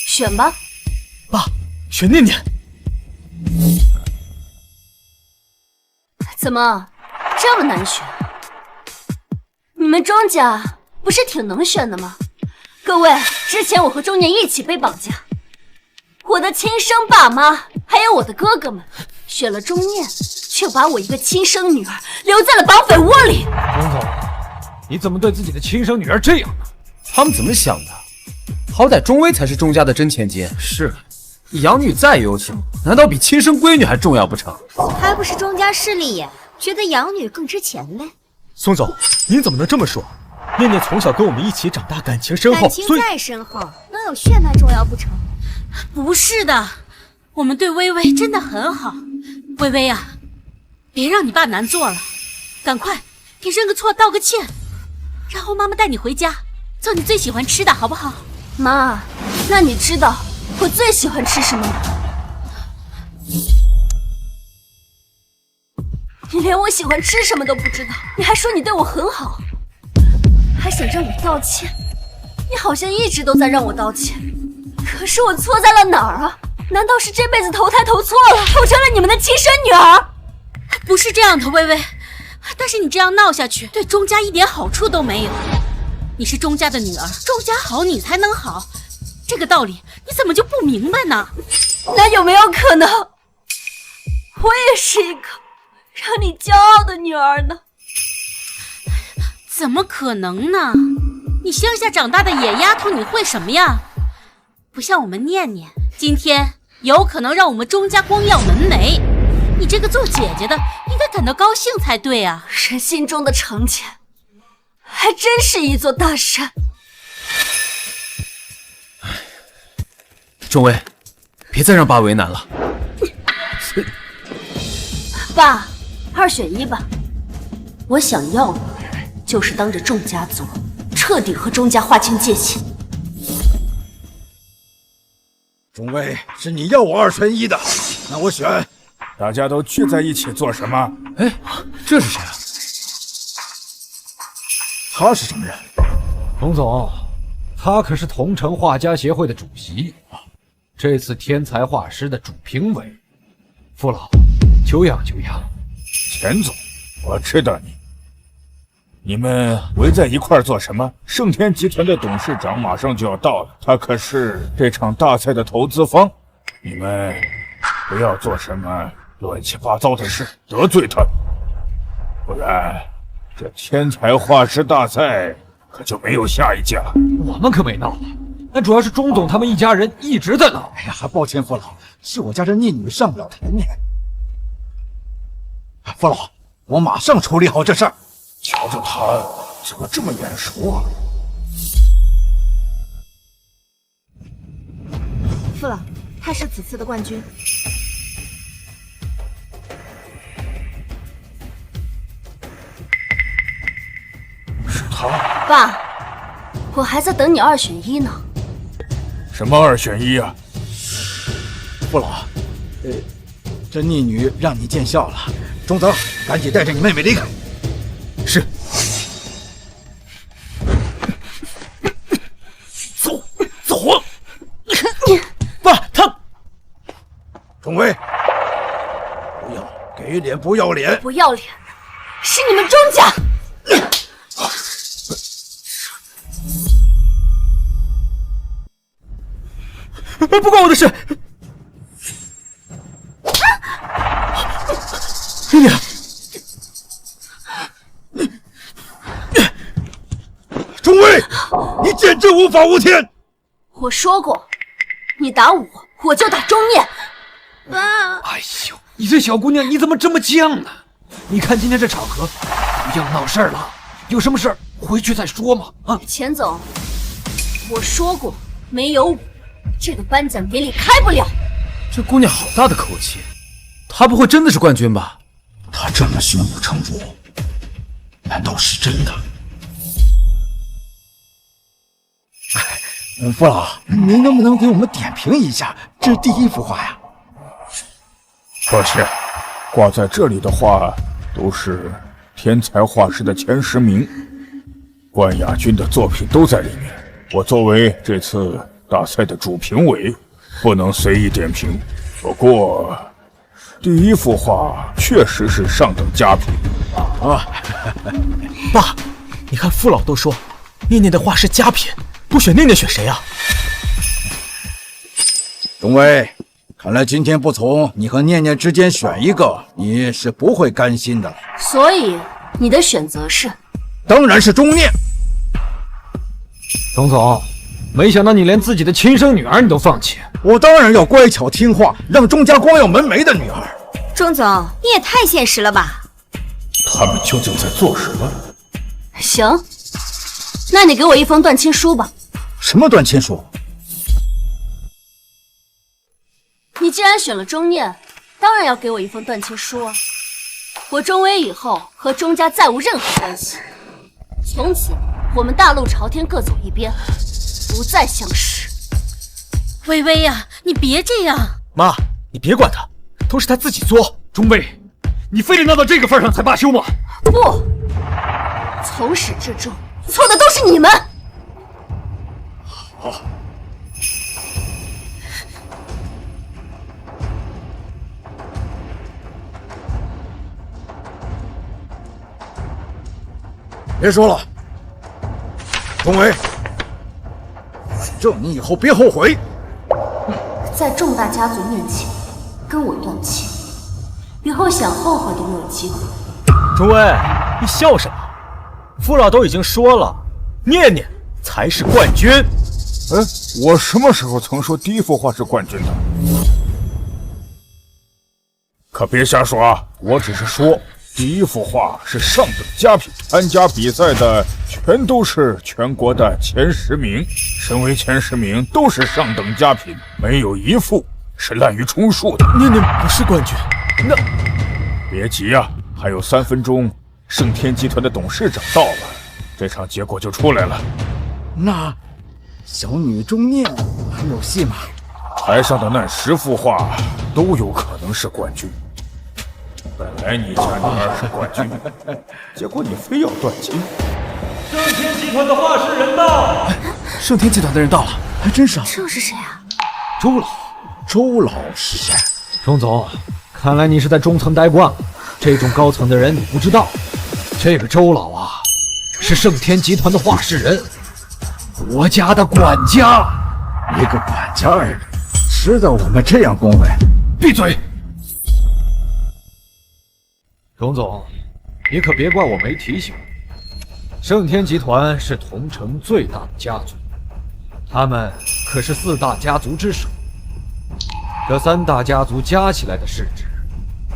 选吧。爸，选念念。怎么这么难选？你们钟家不是挺能选的吗？各位，之前我和钟念一起被绑架，我的亲生爸妈还有我的哥哥们选了钟念，却把我一个亲生女儿留在了绑匪窝里。钟总，你怎么对自己的亲生女儿这样呢？他们怎么想的？好歹钟威才是钟家的真千金。是，养女再优秀，难道比亲生闺女还重要不成？还不是钟家势利眼，觉得养女更值钱嘞。宋总，您怎么能这么说？念念从小跟我们一起长大，感情深厚，感情再深厚，能有血脉重要不成？不是的，我们对微微真的很好。微微啊，别让你爸难做了，赶快给认个错，道个歉，然后妈妈带你回家，做你最喜欢吃的，好不好？妈，那你知道我最喜欢吃什么吗？你连我喜欢吃什么都不知道，你还说你对我很好，还想让我道歉？你好像一直都在让我道歉，可是我错在了哪儿啊？难道是这辈子投胎投错了，投成了你们的亲生女儿？不是这样的，微微，但是你这样闹下去，对钟家一点好处都没有。你是钟家的女儿，钟家好你才能好，这个道理你怎么就不明白呢？那有没有可能，我也是一个让你骄傲的女儿呢？怎么可能呢？你乡下长大的野丫头，你会什么呀？不像我们念念，今天有可能让我们钟家光耀门楣。你这个做姐姐的，应该感到高兴才对啊！人心中的成见，还真是一座大山。钟威，别再让爸为难了。爸，2选1吧。我想要的就是当着众家族，彻底和钟家划清界限。钟威，是你要我2选1的，那我选。大家都聚在一起做什么？哎，这是谁啊？他是什么人？童总，他可是同城画家协会的主席，这次天才画师的主评委。父老，久仰久仰。钱总，我知道你。你们围在一块儿做什么？盛天集团的董事长马上就要到了，他可是这场大赛的投资方。你们不要做什么乱七八糟的事，得罪他，不然这天才画师大赛可就没有下一届了。我们可没闹，那主要是钟总他们一家人一直在闹。哎呀，抱歉父老，是我家这逆女上不了台面。父老，我马上处理好这事儿。瞧瞧他怎么这么眼熟啊！父老，他是此次的冠军。是他。爸，我还在等你2选1呢。什么2选1啊？父老，这逆女让你见笑了。钟泽，赶紧带着你妹妹离开。是。走啊！爸，他。钟威，不要给脸不要脸！不要脸，是你们钟家。不关我的事。念念，钟威，你简直无法无天！我说过，你打我，我就打钟念。爸，哎呦，你这小姑娘你怎么这么犟呢？你看今天这场合，不要闹事儿了。有什么事儿回去再说嘛。啊，钱总，我说过，没有我，这个颁奖典礼开不了。这姑娘好大的口气，她不会真的是冠军吧？他这么胸有成竹，难道是真的？父老，您能不能给我们点评一下这第一幅画呀？抱歉，挂在这里的画都是天才画师的前10名，冠亚军的作品都在里面。我作为这次大赛的主评委，不能随意点评。不过，第一幅画确实是上等佳品。爸，你看父老都说念念的画是佳品，不选念念选谁啊？钟威，看来今天不从你和念念之间选一个，你是不会甘心的。所以你的选择是？当然是钟念。钟总，没想到你连自己的亲生女儿你都放弃。我当然要乖巧听话，让钟家光耀门楣的女儿。钟总，你也太现实了吧！他们究竟在做什么？行，那你给我一封断亲书吧。什么断亲书？你既然选了钟念，当然要给我一封断亲书啊！我钟威以后和钟家再无任何关系，从此我们大路朝天，各走一边，不再相识。微微呀，你别这样。妈，你别管他，都是他自己作。钟威，你非得闹到这个份上才罢休吗？不，从始至终错的都是你们。好。别说了，钟威，反正你以后别后悔。在众大家族面前跟我断亲，以后想后悔都没有机会。钟威，你笑什么？父老都已经说了，念念才是冠军。我什么时候曾说第一幅画是冠军的？可别瞎说啊！我只是说第一幅画是上等佳品，参加比赛的全都是全国的前10名，身为前10名都是上等佳品，没有一幅是滥竽充数的。念念不是冠军，那别急啊，还有3分钟，盛天集团的董事长到了，这场结果就出来了。那小女钟念还有戏吗？台上的那10幅画都有可能是冠军。本来你家女儿是冠军，结果你非要断亲。盛天集团的画室人到。盛天集团的人到了，还真是啊。这是谁啊？周老，周老是谁？钟总，看来你是在中层待惯了，这种高层的人你不知道。这个周老啊，是盛天集团的画室人，国家的管家。一个管家而已，值得我们这样恭维？闭嘴！钟总，你可别怪我没提醒。盛天集团是同城最大的家族，他们可是4大家族之首。这3大家族加起来的市值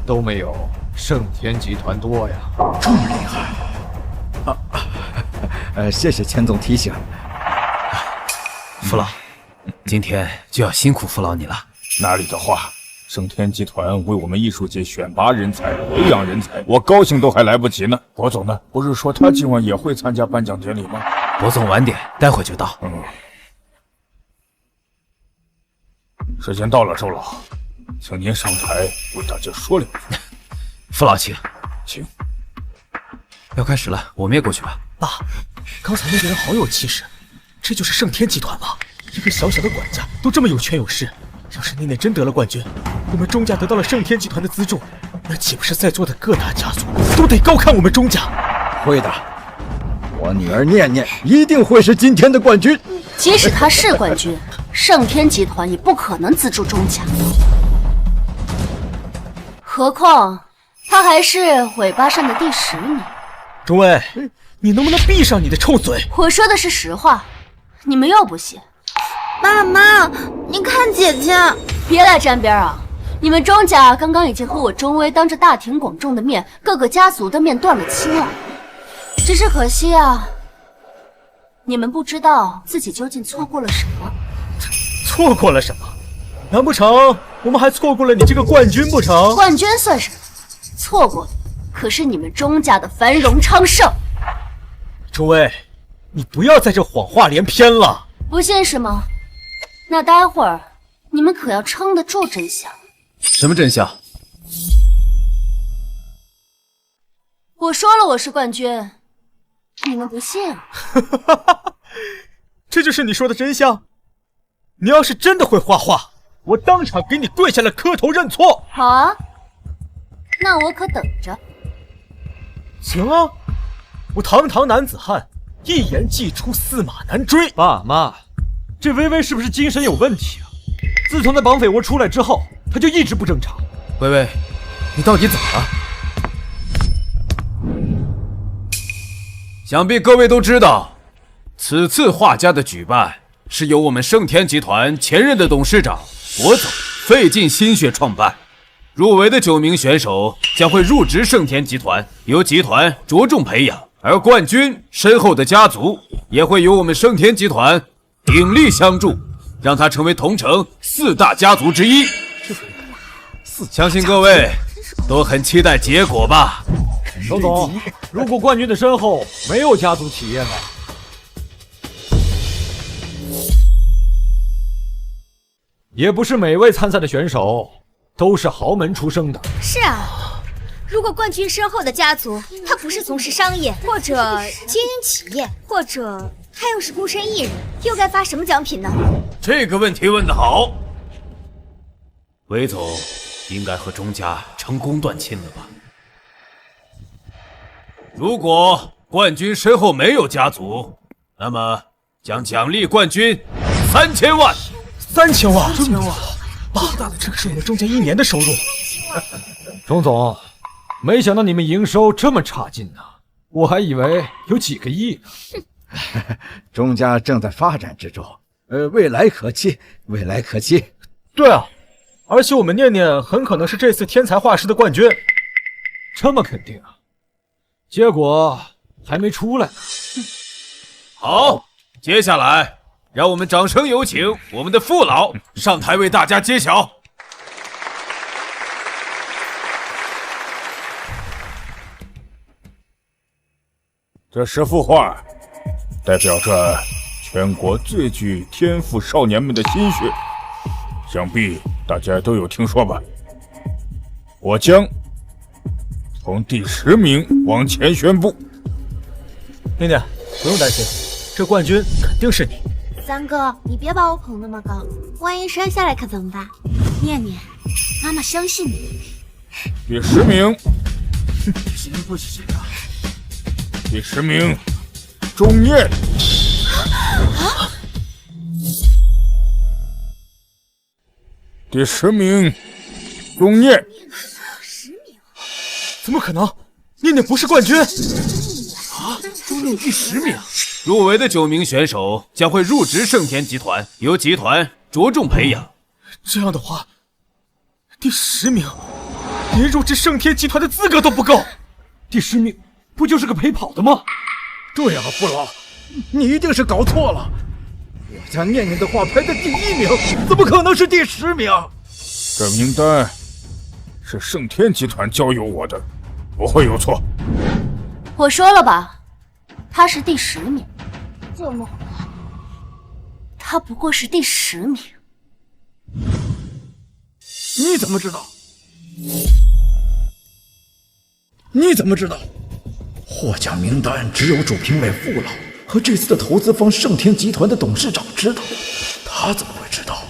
都没有盛天集团多呀。这么厉害啊！谢谢钱总提醒。父老，今天就要辛苦父老你了。哪里的话，盛天集团为我们艺术界选拔人才、培养人才，我高兴都还来不及呢。博总呢？不是说他今晚也会参加颁奖典礼吗？博总晚点，待会就到。时间到了，周老，请您上台为大家说2句。父老请，请。要开始了，我们也过去吧。爸，刚才那个人好有气势，这就是盛天集团吗？一个小小的管家都这么有权有势。要是念念真得了冠军，我们钟家得到了盛天集团的资助，那岂不是在座的各大家族都得高看我们钟家？会的，我女儿念念一定会是今天的冠军。即使她是冠军，盛天集团也不可能资助钟家。何况他还是尾巴上的第10名。钟威，你能不能闭上你的臭嘴？我说的是实话，你们又不信。妈，你看姐姐，别来沾边啊！你们钟家刚刚已经和我钟威当着大庭广众的面，各个家族的面断了亲了。只是可惜啊，你们不知道自己究竟错过了什么。错过了什么？难不成我们还错过了你这个冠军不成？冠军算什么？错过的可是你们钟家的繁荣昌盛。钟威，你不要在这谎话连篇了。不信是吗？那待会儿你们可要撑得住真相。什么真相？我说了我是冠军，你们不信？这就是你说的真相？你要是真的会画画，我当场给你跪下来磕头认错。好啊，那我可等着。行啊，我堂堂男子汉，一言既出，驷马难追。爸妈，这微微是不是精神有问题啊？自从在绑匪窝出来之后，他就一直不正常。微微，你到底怎么了？想必各位都知道，此次画家的举办是由我们盛天集团前任的董事长博总费尽心血创办。入围的9名选手将会入职盛天集团，由集团着重培养，而冠军深厚的家族也会由我们盛天集团鼎力相助，让他成为同城4大家族之一。相信各位都很期待结果吧。董总，如果冠军的身后没有家族企业呢？也不是每位参赛的选手都是豪门出生的。是啊，如果冠军身后的家族他不是从事商业或者经营企业，或者他又是孤身一人，又该发什么奖品呢？这个问题问得好，韦总应该和钟家成功断亲了吧？如果冠军身后没有家族，那么将奖励冠军3000万。3000万，爸，这可是我们钟家1年的收入。钟总，没想到你们营收这么差劲呢，我还以为有几个亿呢。钟家正在发展之中，未来可期，未来可期。对啊，而且我们念念很可能是这次天才画师的冠军。这么肯定啊？结果还没出来呢。好，接下来让我们掌声有请我们的父老上台为大家揭晓。这10幅画代表着全国最具天赋少年们的心血，想必大家都有听说吧。我将从第10名往前宣布。念念，不用担心，这冠军肯定是你。三哥，你别把我捧那么高，万一摔下来可怎么办？念念，妈妈相信你。第10名，谁不是谁啊？第10名，钟念。第10名，钟念。怎么可能？念念不是冠军啊！钟念第10名。入围的9名选手将会入职盛天集团，由集团着重培养。这样的话，第10名连入职盛天集团的资格都不够。第10名不就是个陪跑的吗？对啊，父老，你一定是搞错了。我家念念的画排在第1名，怎么可能是第10名？这名单是盛天集团交由我的，不会有错。我说了吧，他是第10名。这么他不过是第10名。你怎么知道？你怎么知道？获奖名单只有主评委傅老和这次的投资方盛天集团的董事长知道，他怎么会知道？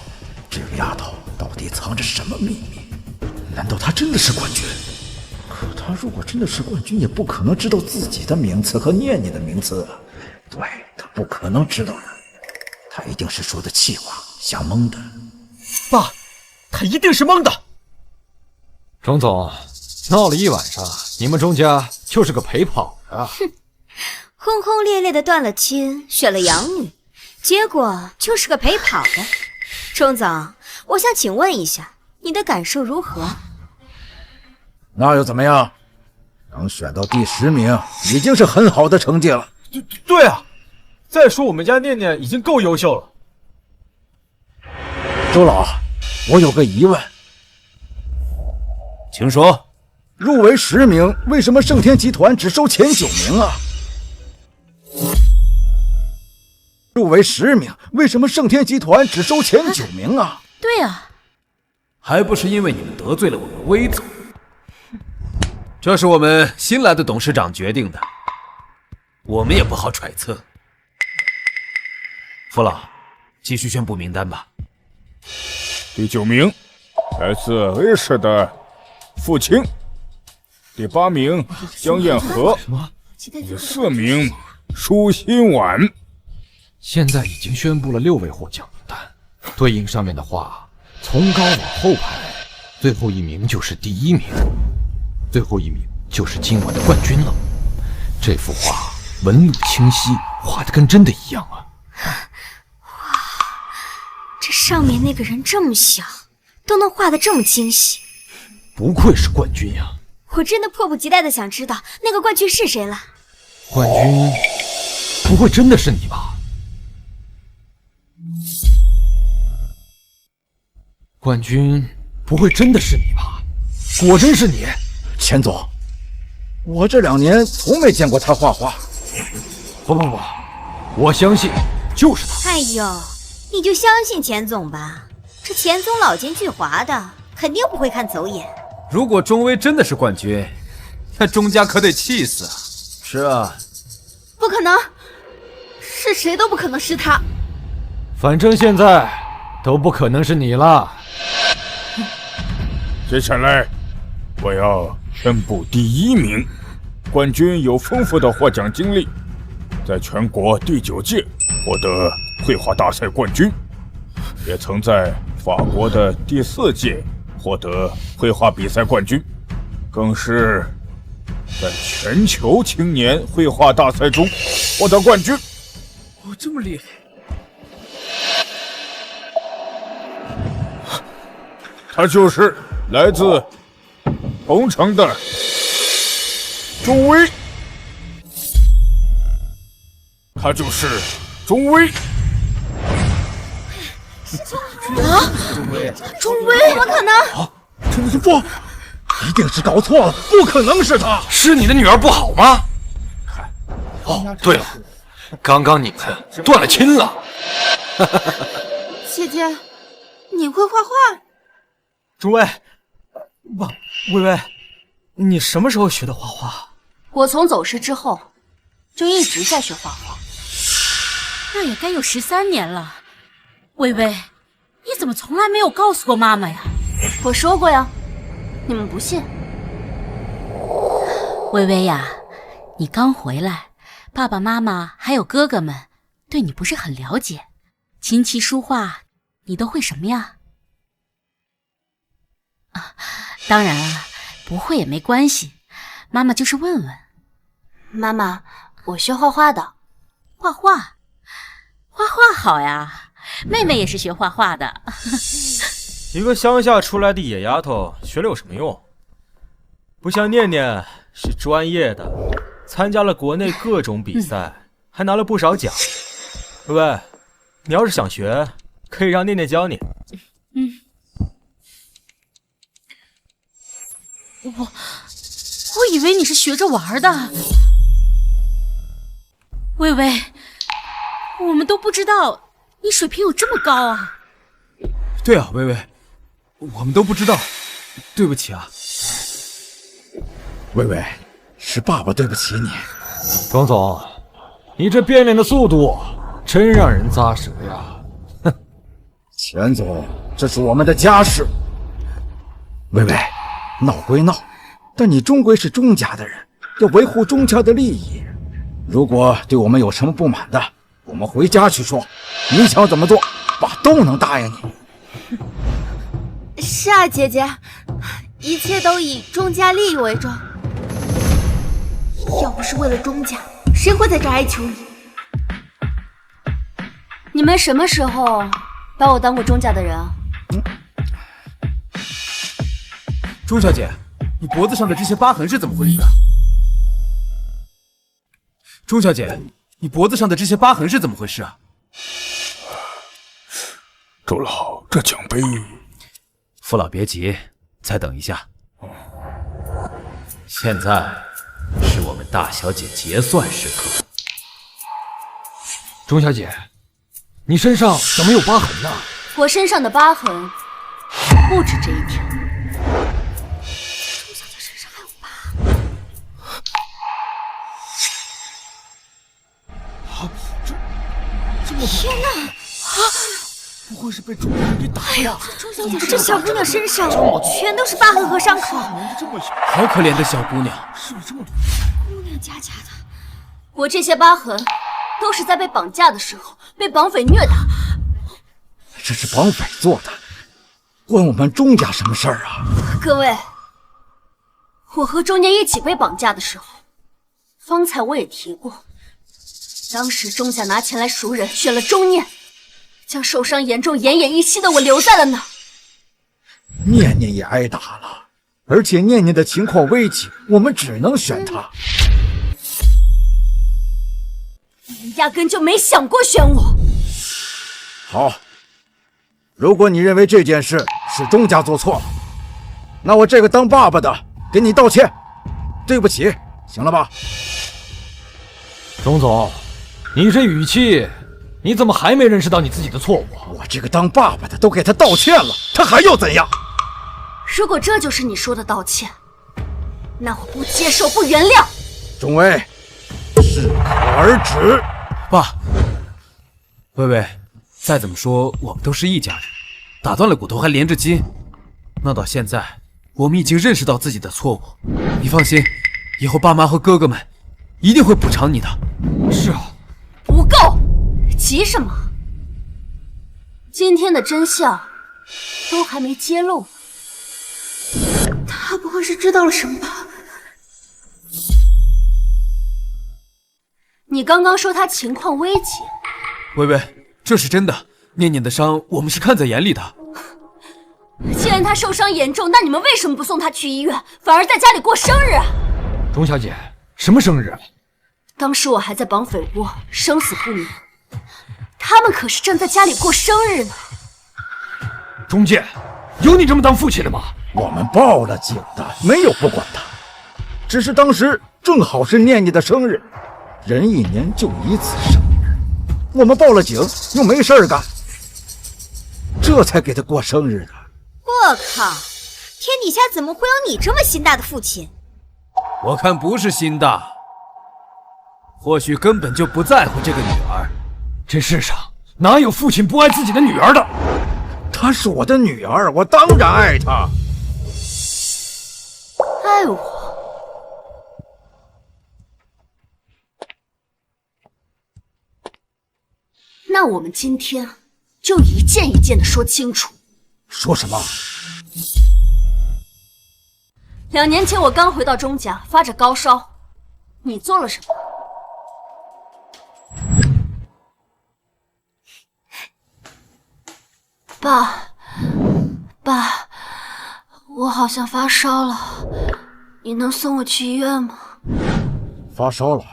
这个丫头到底藏着什么秘密？难道她真的是冠军？可她如果真的是冠军，也不可能知道自己的名次和念念的名次。对，她不可能知道的，她一定是说的气话，瞎蒙的。爸，他一定是蒙的。钟总，闹了一晚上，你们钟家就是个陪跑的。轰轰烈烈的断了亲，选了养女，结果就是个陪跑的。钟总，我想请问一下，你的感受如何？那又怎么样？能选到第10名，已经是很好的成绩了。对啊，再说我们家念念已经够优秀了。周老，我有个疑问，请说。入围10名，为什么盛天集团只收前9名啊？入围10名，为什么盛天集团只收前9名啊？对啊，还不是因为你们得罪了我们威总。这是我们新来的董事长决定的，我们也不好揣测。傅老，继续宣布名单吧。第9名，来自 A 市的付清。第8名，江彦和。第4名，舒心婉。现在已经宣布了6位获奖名单，对应上面的话，从高往后排，最后1名就是第1名，最后1名就是今晚的冠军了。这幅画纹路清晰，画得跟真的一样啊！哇，这上面那个人这么小，都能画得这么精细，不愧是冠军呀！我真的迫不及待的想知道那个冠军是谁了。冠军不会真的是你吧？冠军不会真的是你吧？果真是你，钱总，我这2年从没见过他画画。不，我相信就是他。哎呦，你就相信钱总吧，这钱总老奸巨猾的，肯定不会看走眼。如果钟威真的是冠军，那钟家可得气死啊！是啊，不可能，是谁都不可能是他。反正现在都不可能是你了。接下来，我要宣布第1名，冠军有丰富的获奖经历，在全国第9届获得绘画大赛冠军，也曾在法国的第4届获得绘画比赛冠军，更是在全球青年绘画大赛中获得冠军。哦，这么厉害！他就是来自同城的钟威，他就是钟威。钟威，怎么可能？不，一定是搞错了，不可能是他。是你的女儿不好吗？哦，对了，刚刚你们断了亲了。姐姐，你会画画？钟威，微微，你什么时候学的画画？我从走失之后，就一直在学画画。那也该有13年了。微微，你怎么从来没有告诉过妈妈呀？我说过呀，你们不信。微微呀，你刚回来，爸爸妈妈还有哥哥们对你不是很了解。琴棋书画，你都会什么呀？啊，当然了，不会也没关系，妈妈就是问问。妈妈，我学画画的。画画好呀，妹妹也是学画画的。一个乡下出来的野丫头，学了有什么用？不像念念是专业的，参加了国内各种比赛，还拿了不少奖。微微，你要是想学，可以让念念教你。我以为你是学着玩的。微微，我们都不知道你水平有这么高啊。对啊，微微，我们都不知道，对不起啊。微微，是爸爸对不起你。庄总，你这变脸的速度真让人咂舌呀！哼，钱总，这是我们的家事。微微，闹归闹，但你终归是钟家的人，要维护钟家的利益。如果对我们有什么不满的，我们回家去说。你想怎么做，爸都能答应你。是啊，姐姐，一切都以钟家利益为重。要不是为了钟家，谁会在这哀求你？你们什么时候把我当过钟家的人啊？钟小姐，你脖子上的这些疤痕是怎么回事啊？钟小姐，你脖子上的这些疤痕是怎么回事啊？周老，这奖杯……父老别急，再等一下。现在是我们大小姐结算时刻。钟小姐，你身上怎么有疤痕呢？我身上的疤痕不止这一条。钟小姐身上还有疤。这么天哪！不会是被钟家人给打呀？钟小姐，这小姑娘身上全都是疤痕和伤口，这么小，好可怜的小姑娘，是这么多。姑娘家家的。我这些疤痕都是在被绑架的时候被绑匪虐打。这是绑匪做的，关我们钟家什么事儿啊？各位，我和钟家一起被绑架的时候，方才我也提过，当时钟家拿钱来赎人，选了钟念，将受伤严重、奄奄一息的我留在了那儿。念念也挨打了，而且念念的情况危急，我们只能选他。你压根就没想过选我。好，如果你认为这件事是钟家做错了，那我这个当爸爸的给你道歉，对不起，行了吧？钟总，你这语气，你怎么还没认识到你自己的错误？我这个当爸爸的都给他道歉了，他还要怎样？如果这就是你说的道歉，那我不接受，不原谅。钟威，适可而止。爸，薇薇，再怎么说我们都是一家人，打断了骨头还连着筋。那到现在，我们已经认识到自己的错误。你放心，以后爸妈和哥哥们一定会补偿你的。是啊，不够，急什么？今天的真相都还没揭露。他不会是知道了什么吧？你刚刚说他情况危急，薇薇，这是真的。念念的伤，我们是看在眼里的。既然他受伤严重，那你们为什么不送他去医院，反而在家里过生日啊？钟小姐，什么生日？当时我还在绑匪窝，生死不明，他们可是正在家里过生日呢。钟健，有你这么当父亲的吗？我们报了警的，没有不管他，只是当时正好是念念的生日，人一年就一次生日，我们报了警又没事儿干，这才给他过生日的。我靠，天底下怎么会有你这么心大的父亲？我看不是心大，或许根本就不在乎这个女儿。这世上哪有父亲不爱自己的女儿的？她是我的女儿，我当然爱她。爱我？那我们今天就一件一件的说清楚。说什么？2年前我刚回到钟家，发着高烧，你做了什么？爸，我好像发烧了，你能送我去医院吗？发烧了？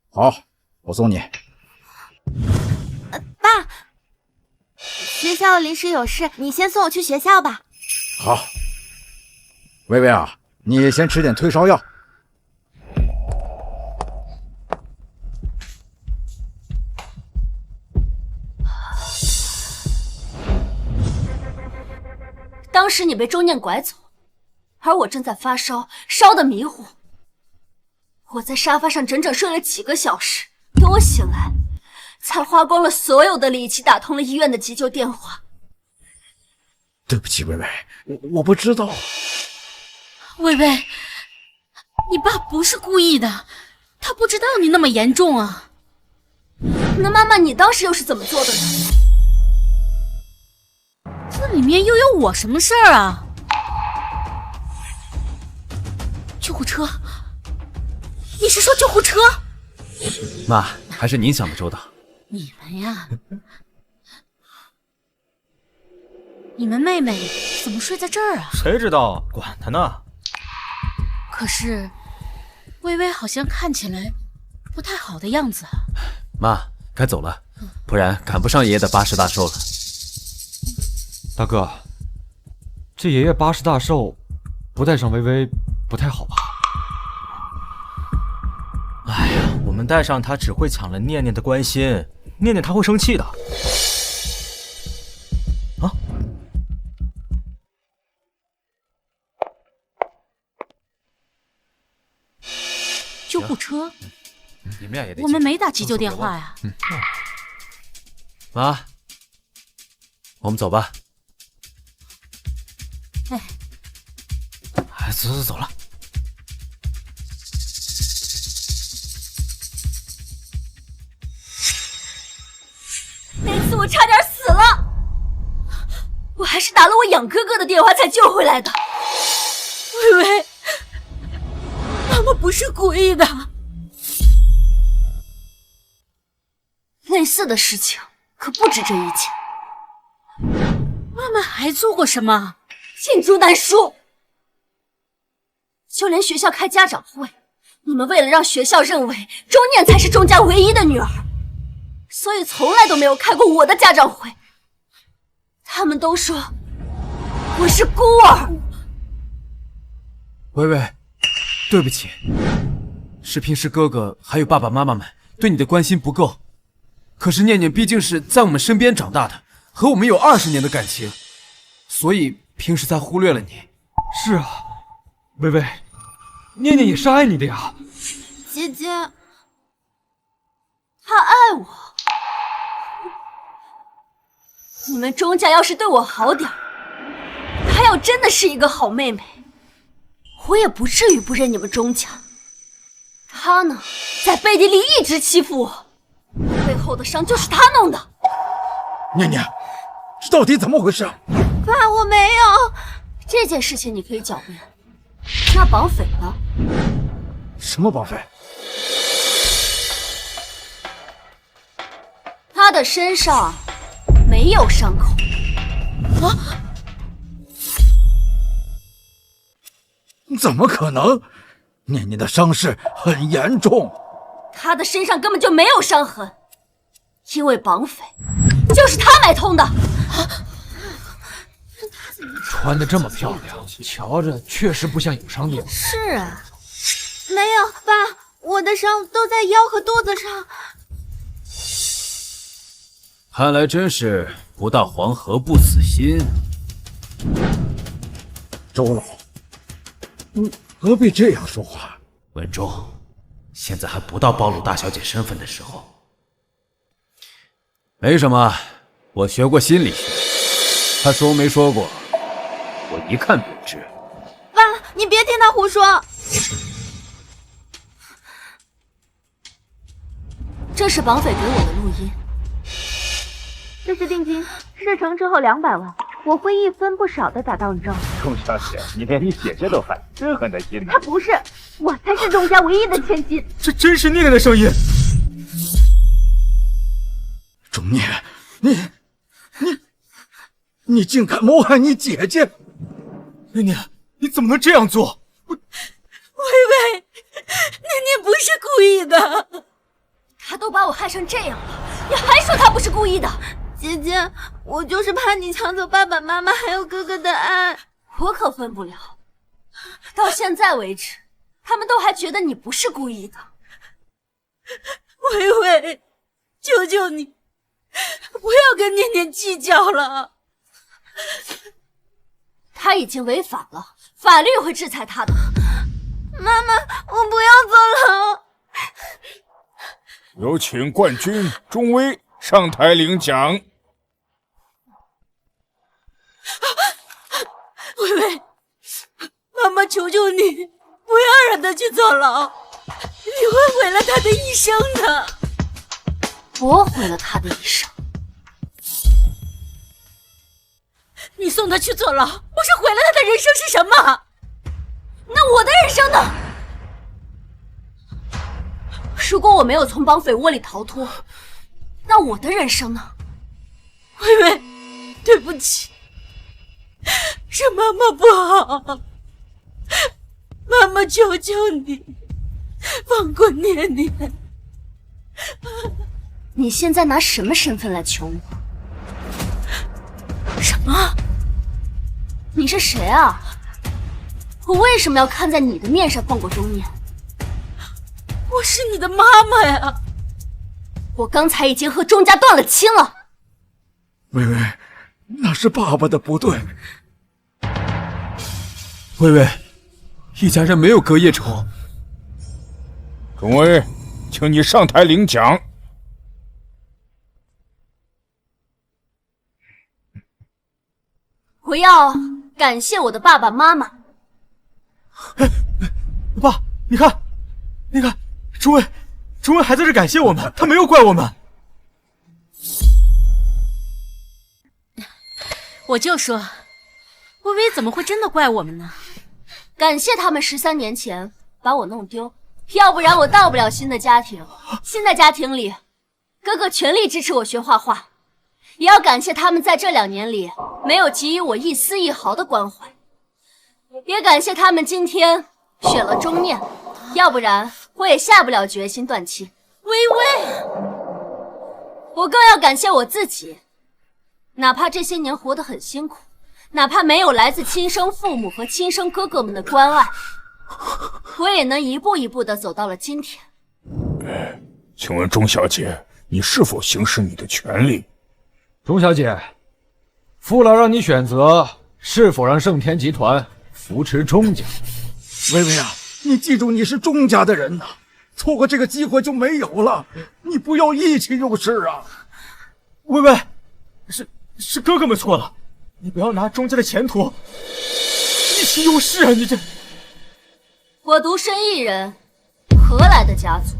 好，我送你。爸，学校临时有事，你先送我去学校吧。好，薇薇啊，你先吃点退烧药。当时你被钟念拐走，而我正在发烧，烧得迷糊。我在沙发上整整睡了几个小时，等我醒来，才花光了所有的力气打通了医院的急救电话。对不起，薇薇，我不知道。薇薇，你爸不是故意的，他不知道你那么严重啊。那妈妈，你当时又是怎么做的呢？这里面又有我什么事儿啊？救护车？你是说救护车？妈，还是您想的周到。你们呀，你们妹妹怎么睡在这儿啊？谁知道？管他呢。可是，微微好像看起来不太好的样子啊。妈，该走了，不然赶不上爷爷的80大寿了。大哥，这爷爷80大寿，不带上微微不太好吧？哎呀，我们带上他只会抢了念念的关心，念念他会生气的。啊！救护车？你们俩也得。我们没打急救电话呀。妈，我们走吧。哎，走了。那次我差点死了，我还是打了我养哥哥的电话才救回来的。微微，妈妈不是故意的。类似的事情可不止这一件。妈妈还做过什么？罄竹难书。就连学校开家长会，你们为了让学校认为钟念才是钟家唯一的女儿，所以从来都没有开过我的家长会。他们都说我是孤儿。微微，对不起，是平时哥哥还有爸爸妈妈们对你的关心不够。可是念念毕竟是在我们身边长大的，和我们有20年的感情，所以平时才忽略了你。是啊，微微，念念也是爱你的呀。姐姐，她爱我。你们钟家要是对我好点，她要真的是一个好妹妹，我也不至于不认你们钟家。她呢，在背地里一直欺负我，背后的伤就是她弄的。念念，这到底怎么回事？爸，我没有。这件事情你可以狡辩，那绑匪呢？什么绑匪？他的身上没有伤口。啊？怎么可能？念念的伤势很严重。他的身上根本就没有伤痕，因为绑匪就是他买通的。穿得这么漂亮，瞧着确实不像有伤的样子。是啊，没有爸，我的伤都在腰和肚子上。看来真是不到黄河不死心。周老，你何必这样说话？文忠，现在还不到暴露大小姐身份的时候。没什么，我学过心理学，他说没说过，我一看便知。爸，你别听他胡说。这是绑匪给我的录音。这是定金，事成之后200万，我会一分不少的打到你账。钟小姐，你连你姐姐都害，真狠在心里。他不是，我才是钟家唯一的千金。这真是念念的声音。钟念，你竟敢谋害你姐姐！念念，你怎么能这样做？微微，念念不是故意的。他都把我害成这样了，你还说他不是故意的？姐姐，我就是怕你抢走爸爸妈妈还有哥哥的爱。我可分不了。到现在为止，他们都还觉得你不是故意的。微微，求求你，不要跟念念计较了。他已经违法了，法律会制裁他的。妈妈，我不要坐牢。有请冠军钟威上台领奖。微微，妈妈求求你，不要让他去坐牢，你会毁了他的一生的。我毁了他的一生。你送他去坐牢，不是毁了他的人生是什么？那我的人生呢？如果我没有从绑匪窝里逃脱，那我的人生呢？微微，对不起，是妈妈不好，妈妈求求你，放过念念。你现在拿什么身份来求我？什么？你是谁啊？我为什么要看在你的面上放过钟念？我是你的妈妈呀！我刚才已经和钟家断了亲了。微微，那是爸爸的不对。微微，一家人没有隔夜仇。钟威，请你上台领奖。我要感谢我的爸爸妈妈。爸，你看，钟威还在这感谢我们，他没有怪我们。我就说，微微怎么会真的怪我们呢？感谢他们13年前把我弄丢，要不然我到不了新的家庭。新的家庭里，哥哥全力支持我学画画，也要感谢他们在这2年里没有给予我一丝一毫的关怀，也感谢他们今天选了钟念，要不然我也下不了决心断亲。微微，我更要感谢我自己，哪怕这些年活得很辛苦，哪怕没有来自亲生父母和亲生哥哥们的关爱，我也能一步一步地走到了今天。请问钟小姐，你是否行使你的权利？钟小姐，父老让你选择是否让盛天集团扶持钟家。微微啊，你记住你是钟家的人呐，错过这个机会就没有了，你不要意气用事啊。微微，是哥哥们错了，你不要拿钟家的前途意气用事啊！你这，我独身一人，何来的家族？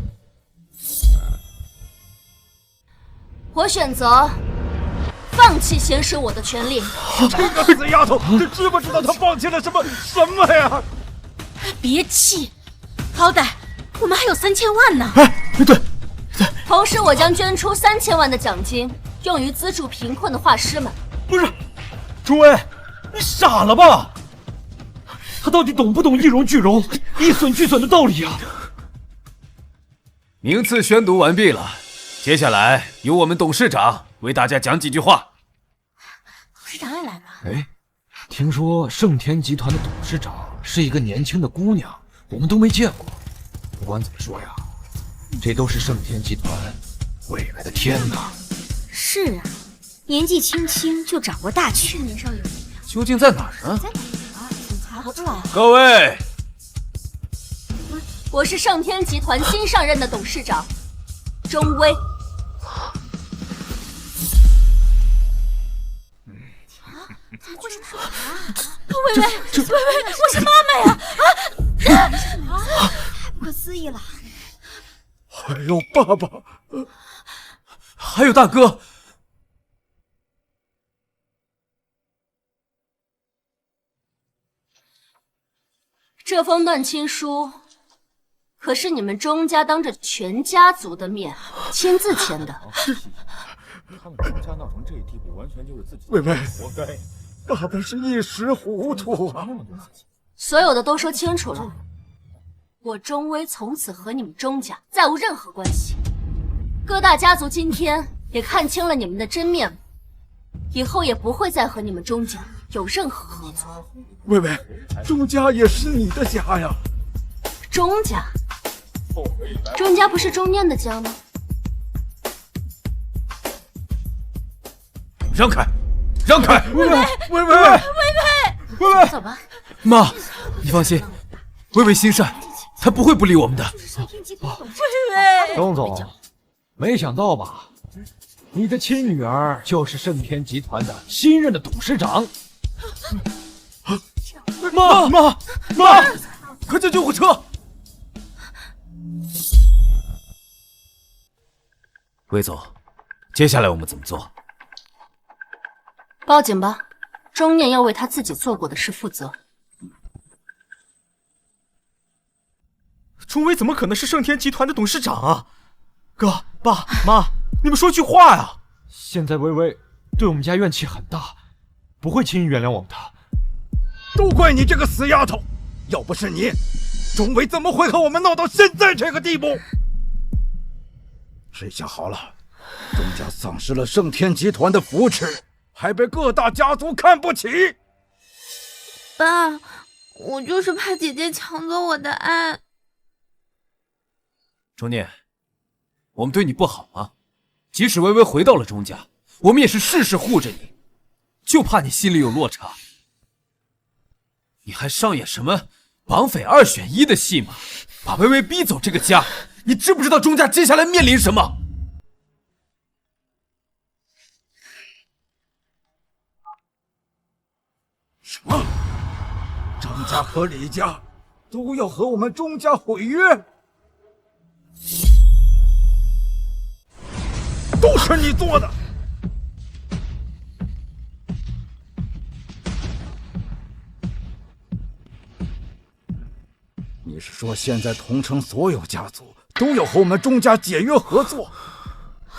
我选择放弃行使我的权利。这个死丫头，你知不知道她放弃了什么呀？别气，好歹我们还有3000万呢。对。同时，我将捐出3000万的奖金，用于资助贫困的画师们。不是，钟威，你傻了吧？他到底懂不懂一荣俱荣、一损俱损的道理啊？名次宣读完毕了，接下来由我们董事长为大家讲几句话。董事长也来了。哎，听说盛天集团的董事长是一个年轻的姑娘，我们都没见过。不管怎么说呀，这都是盛天集团未来的天哪！是啊，年纪轻轻就掌握大权，年少有为，究竟在哪儿呢？在哪儿啊？警察不知道。各位，我是盛天集团新上任的董事长钟威。微微，我是妈妈呀！太不可思议了。还有爸爸，还有大哥。这封断亲书可是你们钟家当着全家族的面亲自签的。他们钟家闹成这地步，完全就是自己微微，活该。爸爸是一时糊涂啊。所有的都说清楚了，我钟威从此和你们钟家再无任何关系。各大家族今天也看清了你们的真面目，以后也不会再和你们钟家有任何合作。微微，钟家也是你的家呀。钟家？钟家不是钟念的家吗？让开，让开！微微，走吧。妈，你放心，微微心善，她不会不理我们的。钟总，没想到吧？你的亲女儿就是盛天集团的新任的董事长。妈，快叫救护车！魏总，接下来我们怎么做？报警吧，钟念要为他自己做过的事负责。钟伟怎么可能是盛天集团的董事长啊？哥、爸妈，你们说句话呀！现在微微对我们家怨气很大，不会轻易原谅我们的。都怪你这个死丫头！要不是你，钟伟怎么会和我们闹到现在这个地步？这下好了，钟家丧失了盛天集团的扶持，还被各大家族看不起。爸，我就是怕姐姐抢走我的爱。钟念，我们对你不好吗？即使微微回到了钟家，我们也是事事护着你，就怕你心里有落差。你还上演什么绑匪2选1的戏码，把微微逼走这个家，你知不知道钟家接下来面临什么？什么？张家和李家都要和我们钟家毁约？都是你做的！你是说现在同城所有家族都要和我们钟家解约合作？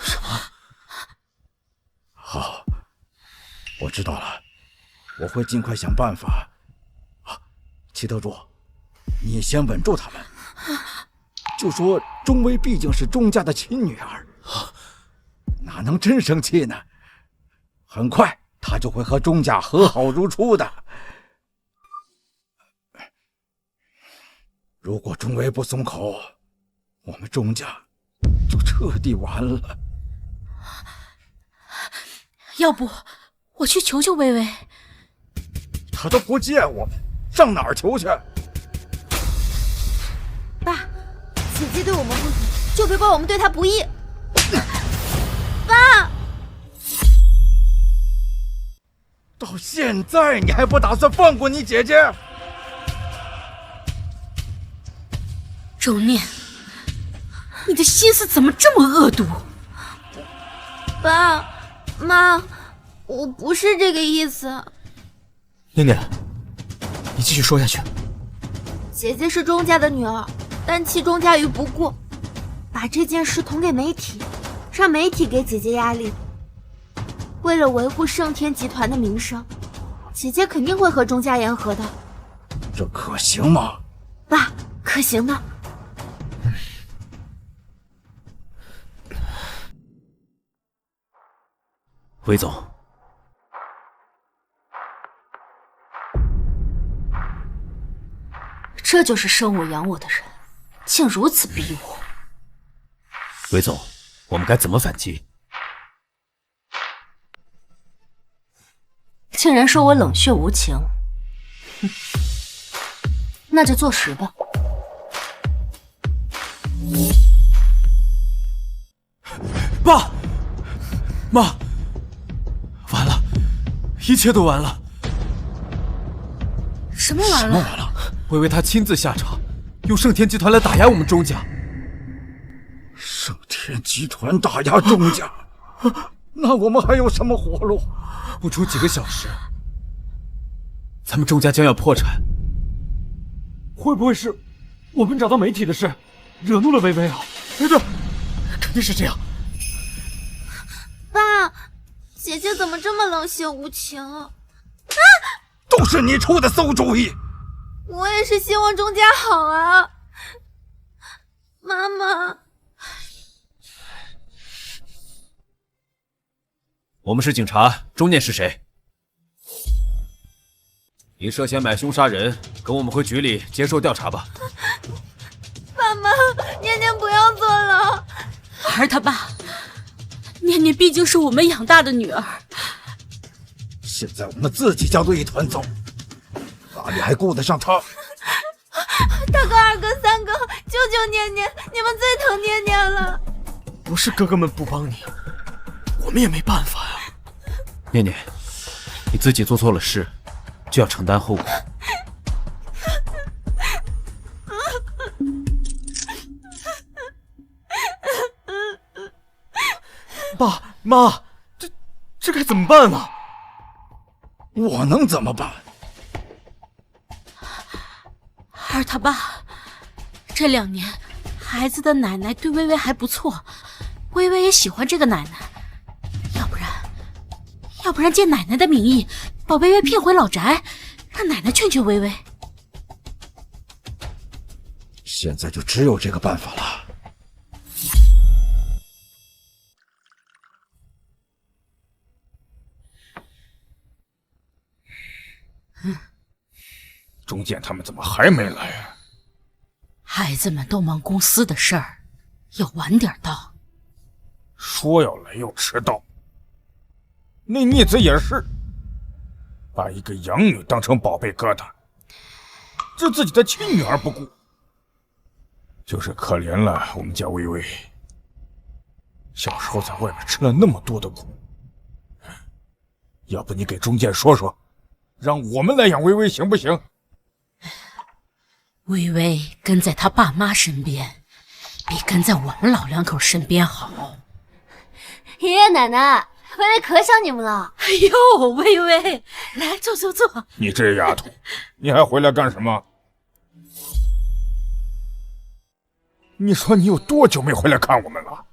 什么？好，我知道了，我会尽快想办法。齐德柱，你先稳住他们，就说钟薇毕竟是钟家的亲女儿，哪能真生气呢？很快她就会和钟家和好如初的。如果钟薇不松口，我们钟家就彻底完了。要不我去求求薇薇？她都不见我们，上哪儿求去？爸，姐姐对我们不义，就别怪我们对她不义。爸，到现在你还不打算放过你姐姐？钟念，你的心思怎么这么恶毒？爸妈，我不是这个意思。念念，你继续说下去。姐姐是钟家的女儿，但弃钟家于不顾，把这件事捅给媒体，让媒体给姐姐压力。为了维护盛天集团的名声，姐姐肯定会和钟家言和的。这可行吗？爸，可行的。魏总，这就是生我养我的人，竟如此逼我。魏总，我们该怎么反击？竟然说我冷血无情，哼，那就坐实吧。爸妈，完了，一切都完了。什么完了？微微她亲自下场，用盛天集团来打压我们钟家。盛天集团打压钟家，那我们还有什么活路？不出几个小时，咱们钟家将要破产。会不会是我们找到媒体的事，惹怒了微微啊？哎，对，肯定是这样。爸，姐姐怎么这么冷血无情啊？都是你出的馊主意！我也是希望钟家好啊，妈妈。我们是警察，钟念是谁？你涉嫌买凶杀人，跟我们回局里接受调查吧。爸妈，念念不要坐牢。儿他爸，念念毕竟是我们养大的女儿。现在我们自己家都一团糟，哪里还顾得上他？大哥、二哥、三哥，救救念念！你们最疼念念了。不是哥哥们不帮你，我们也没办法呀。念念，你自己做错了事，就要承担后果。爸妈，这该怎么办啊？我能怎么办？儿他爸，这2年孩子的奶奶对微微还不错，微微也喜欢这个奶奶，要不然借奶奶的名义把微微骗回老宅，让奶奶劝劝微微。现在就只有这个办法了。钟健他们怎么还没来啊？孩子们都忙公司的事儿，要晚点到。说要来又迟到。那逆子也是，把一个养女当成宝贝疙瘩，置自己的亲女儿不顾，就是可怜了我们家微微。小时候在外面吃了那么多的苦，要不你给钟健说说，让我们来养微微行不行？微微跟在他爸妈身边，比跟在我们老两口身边好。爷爷奶奶，微微可想你们了。哎呦，微微，来坐坐坐。你这丫头，你还回来干什么？你说你有多久没回来看我们了？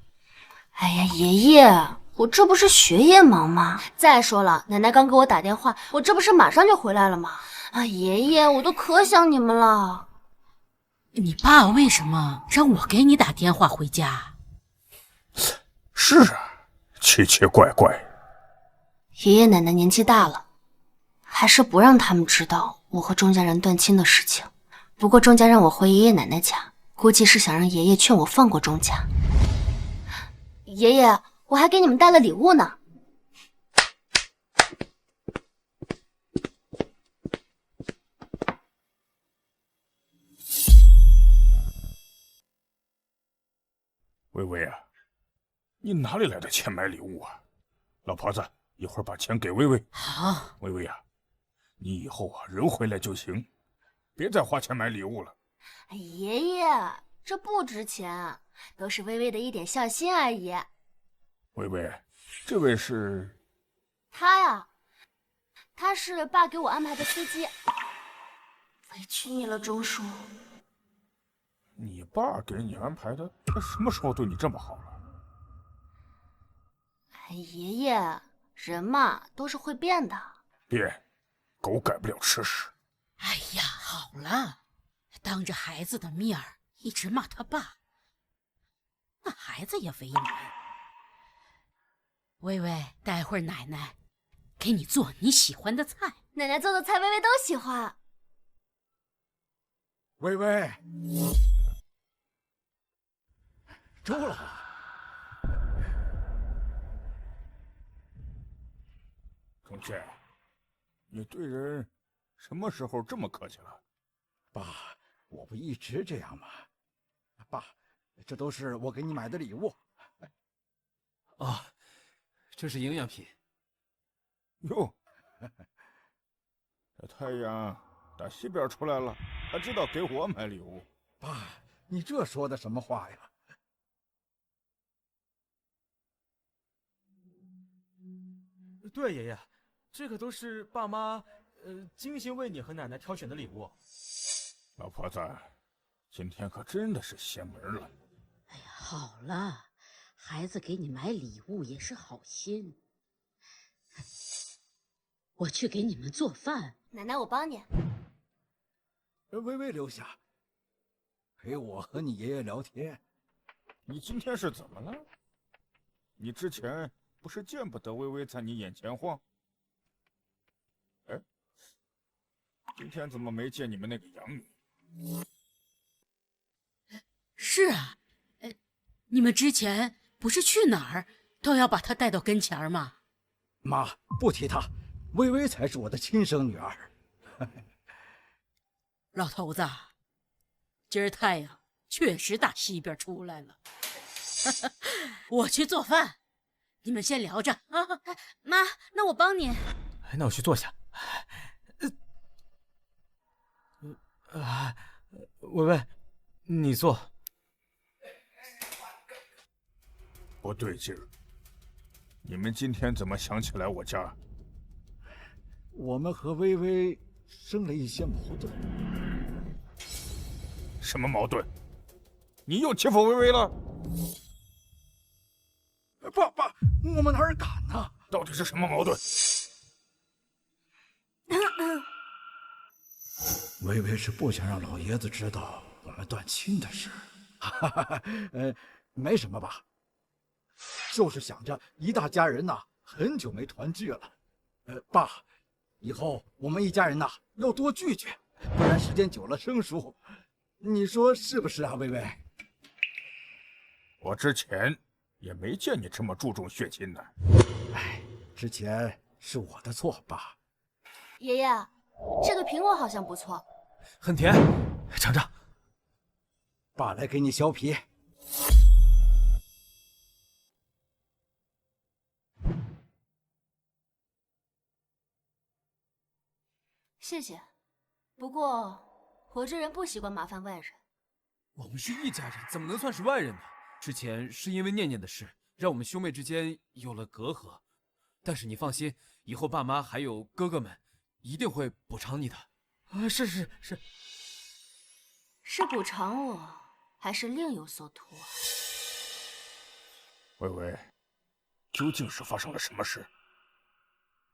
哎呀，爷爷，我这不是学业忙吗？再说了，奶奶刚给我打电话，我这不是马上就回来了吗？啊，爷爷，我都可想你们了。你爸为什么让我给你打电话回家？是啊，奇奇怪怪。爷爷奶奶年纪大了，还是不让他们知道我和钟家人断亲的事情。不过钟家让我回爷爷奶奶家，估计是想让爷爷劝我放过钟家。爷爷，我还给你们带了礼物呢。微微啊，你哪里来的钱买礼物啊？老婆子，一会儿把钱给微微。好。微微啊，你以后啊人回来就行，别再花钱买礼物了。爷爷，这不值钱，都是微微的一点孝心而已。微微，这位是？他呀，他是爸给我安排的司机。委屈你了，钟叔。你爸给你安排的，他什么时候对你这么好了？哎，爷爷，人嘛都是会变的。变，狗改不了吃屎。哎呀，好了，当着孩子的面儿一直骂他爸，那孩子也为难。微微，待会儿奶奶给你做你喜欢的菜。奶奶做的菜，微微都喜欢。微微，周老，钟健，你对人什么时候这么客气了？爸，我不一直这样吗？爸，这都是我给你买的礼物。哦，这是营养品。哟，这太阳打西边出来了，还知道给我买礼物。爸，你这说的什么话呀？对，爷爷，这个都是爸妈精心为你和奶奶挑选的礼物。老婆子，今天可真的是邪门了。哎呀，好了，孩子给你买礼物也是好心。我去给你们做饭。奶奶，我帮你。微微留下，陪我和你爷爷聊天。你今天是怎么了？你之前不是见不得微微在你眼前晃？哎，今天怎么没见你们那个养女？是啊，你们之前不是去哪儿都要把她带到跟前吗？妈，不提她，微微才是我的亲生女儿。老头子，今儿太阳确实打西边出来了。我去做饭，你们先聊着啊。妈，那我帮你。那我去坐下。微微，你坐。不对劲儿，你们今天怎么想起来我家？我们和微微生了一些矛盾。什么矛盾？你又欺负微微了？爸，我们哪儿敢呢？到底是什么矛盾？微微是不想让老爷子知道我们断亲的事。没什么吧，就是想着一大家人呐，很久没团聚了。爸，以后我们一家人呐要多聚聚，不然时间久了生疏。你说是不是啊，微微？我之前也没见你这么注重血亲呢。哎，之前是我的错，爸。爷爷，这个苹果好像不错，很甜，尝尝。爸来给你削皮。谢谢。不过我这人不习惯麻烦外人。我们是一家人，怎么能算是外人呢？之前是因为念念的事，让我们兄妹之间有了隔阂。但是你放心，以后爸妈还有哥哥们一定会补偿你的。是。是补偿我，还是另有所图？微微，究竟是发生了什么事？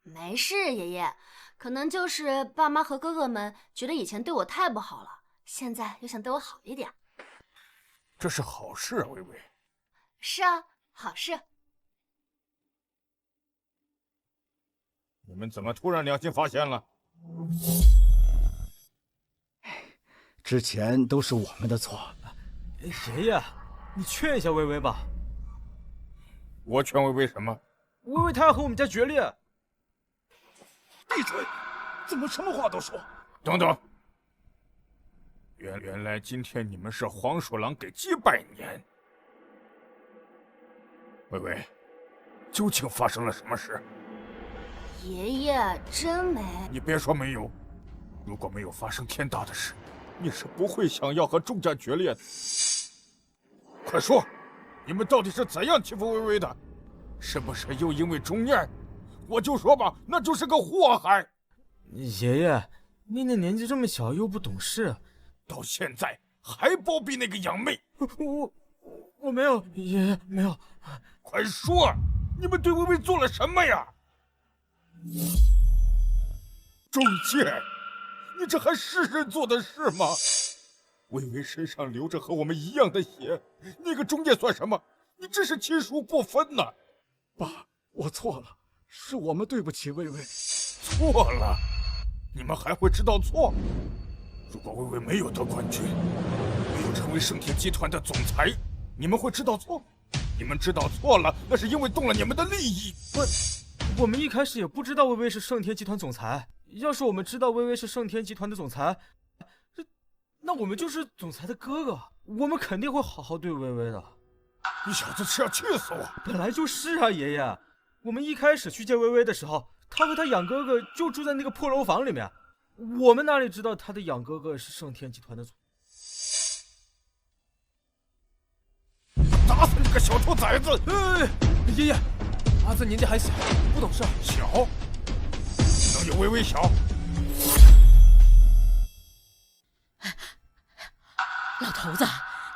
没事，爷爷，可能就是爸妈和哥哥们觉得以前对我太不好了，现在又想对我好一点。这是好事啊，微微。是啊，好事。你们怎么突然良心发现了？之前都是我们的错。爷爷，你劝一下微微吧。我劝微微什么？微微她要和我们家决裂。闭嘴！怎么什么话都说？等等。原来今天你们是黄鼠狼给鸡拜年。微微，究竟发生了什么事？爷爷真没……你别说没有，如果没有发生天大的事，你是不会想要和钟家决裂的。快说，你们到底是怎样欺负微微的？是不是又因为钟念？我就说吧，那就是个祸害。爷爷，念念年纪这么小又不懂事，到现在还包庇那个养妹。我没有，爷爷没有。快说，你们对微微做了什么呀？钟介，你这还是人做的事吗？微微身上流着和我们一样的血，那个钟介算什么？你这是亲属不分呐！爸，我错了，是我们对不起微微。错了？你们还会知道错？如果微微没有得冠军，没有成为盛天集团的总裁，你们会知道错？你们知道错了，那是因为动了你们的利益。我们一开始也不知道微微是盛天集团总裁。要是我们知道微微是盛天集团的总裁，那我们就是总裁的哥哥，我们肯定会好好对微微的。你小子是要气死我！本来就是啊，爷爷。我们一开始去见微微的时候，他和他养哥哥就住在那个破楼房里面，我们哪里知道他的养哥哥是盛天集团的总。打死你个小兔崽子！爷爷，阿森年纪还小，不懂事。小？能有微微小？老头子，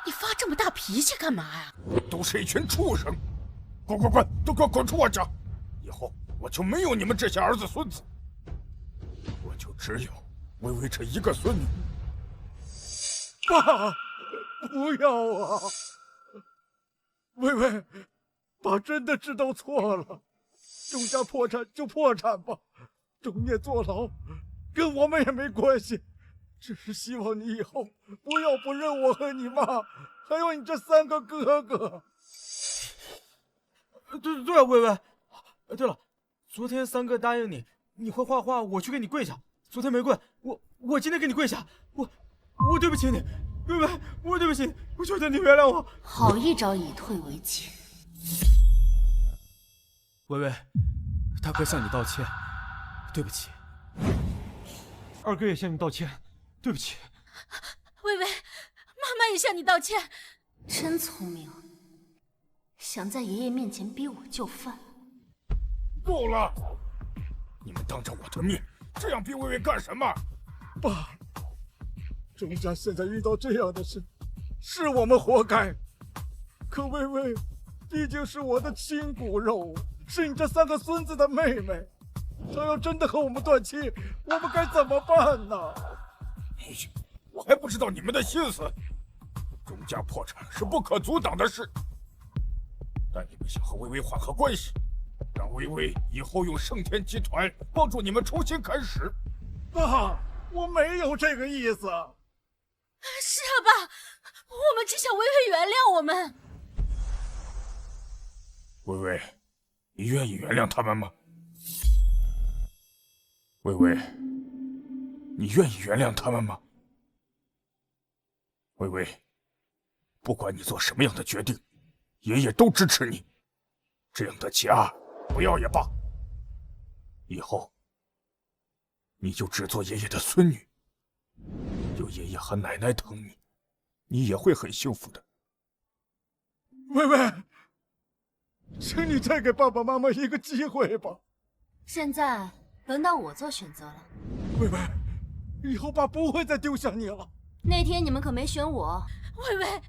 你发这么大脾气干嘛呀？都是一群畜生！滚！都给我滚出我家！以后我就没有你们这些儿子孙子，我就只有微微这一个孙女。爸，不要啊！微微，爸真的知道错了，钟家破产就破产吧，钟孽坐牢跟我们也没关系，只是希望你以后不要不认我和你妈，还有你这3个哥哥。对啊，微微。对了，昨天3哥答应你，你会画画，我去给你跪下。昨天没跪，我今天给你跪下。我对不起你，微微，我对不起你，我求求你原谅我。好一招以退为进。微微，大哥向你道歉，对不起。二哥也向你道歉，对不起。微微，妈妈也向你道歉。真聪明，想在爷爷面前逼我就范。够了！你们当着我的面这样逼薇薇干什么？爸，钟家现在遇到这样的事，是我们活该。可薇薇毕竟是我的亲骨肉，是你这3个孙子的妹妹，她要真的和我们断亲，我们该怎么办呢？我还不知道你们的心思。钟家破产是不可阻挡的事，但你们想和薇薇缓和关系，让薇薇以后用盛天集团帮助你们重新开始。爸，我没有这个意思。是啊，爸，我们只想薇薇原谅我们。薇薇，你愿意原谅他们吗？薇薇，你愿意原谅他们吗？薇薇，不管你做什么样的决定，爷爷都支持你。这样的家不要也罢，以后你就只做爷爷的孙女，有爷爷和奶奶疼你，你也会很幸福的。薇薇，请你再给爸爸妈妈一个机会吧。现在轮到我做选择了。薇薇，以后爸不会再丢下你了。那天你们可没选我。薇薇，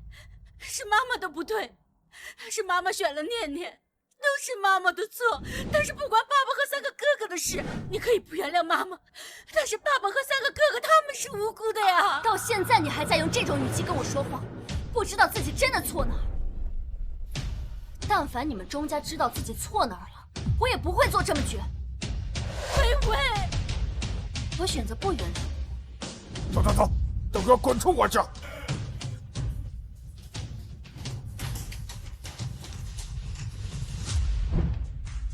是妈妈的不对，是妈妈选了念念，都是妈妈的错。但是不关爸爸和3个哥哥的事，你可以不原谅妈妈，但是爸爸和3个哥哥他们是无辜的呀。到现在你还在用这种语气跟我说话，不知道自己真的错哪儿。但凡你们钟家知道自己错哪儿了，我也不会做这么绝。薇薇，我选择不原谅。走走走，都给我滚出我家！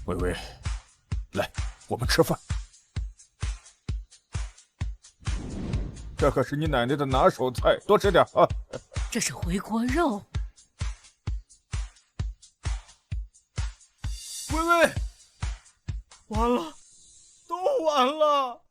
薇薇，来，我们吃饭。这可是你奶奶的拿手菜，多吃点啊！这是回锅肉。薇薇，完了，都完了。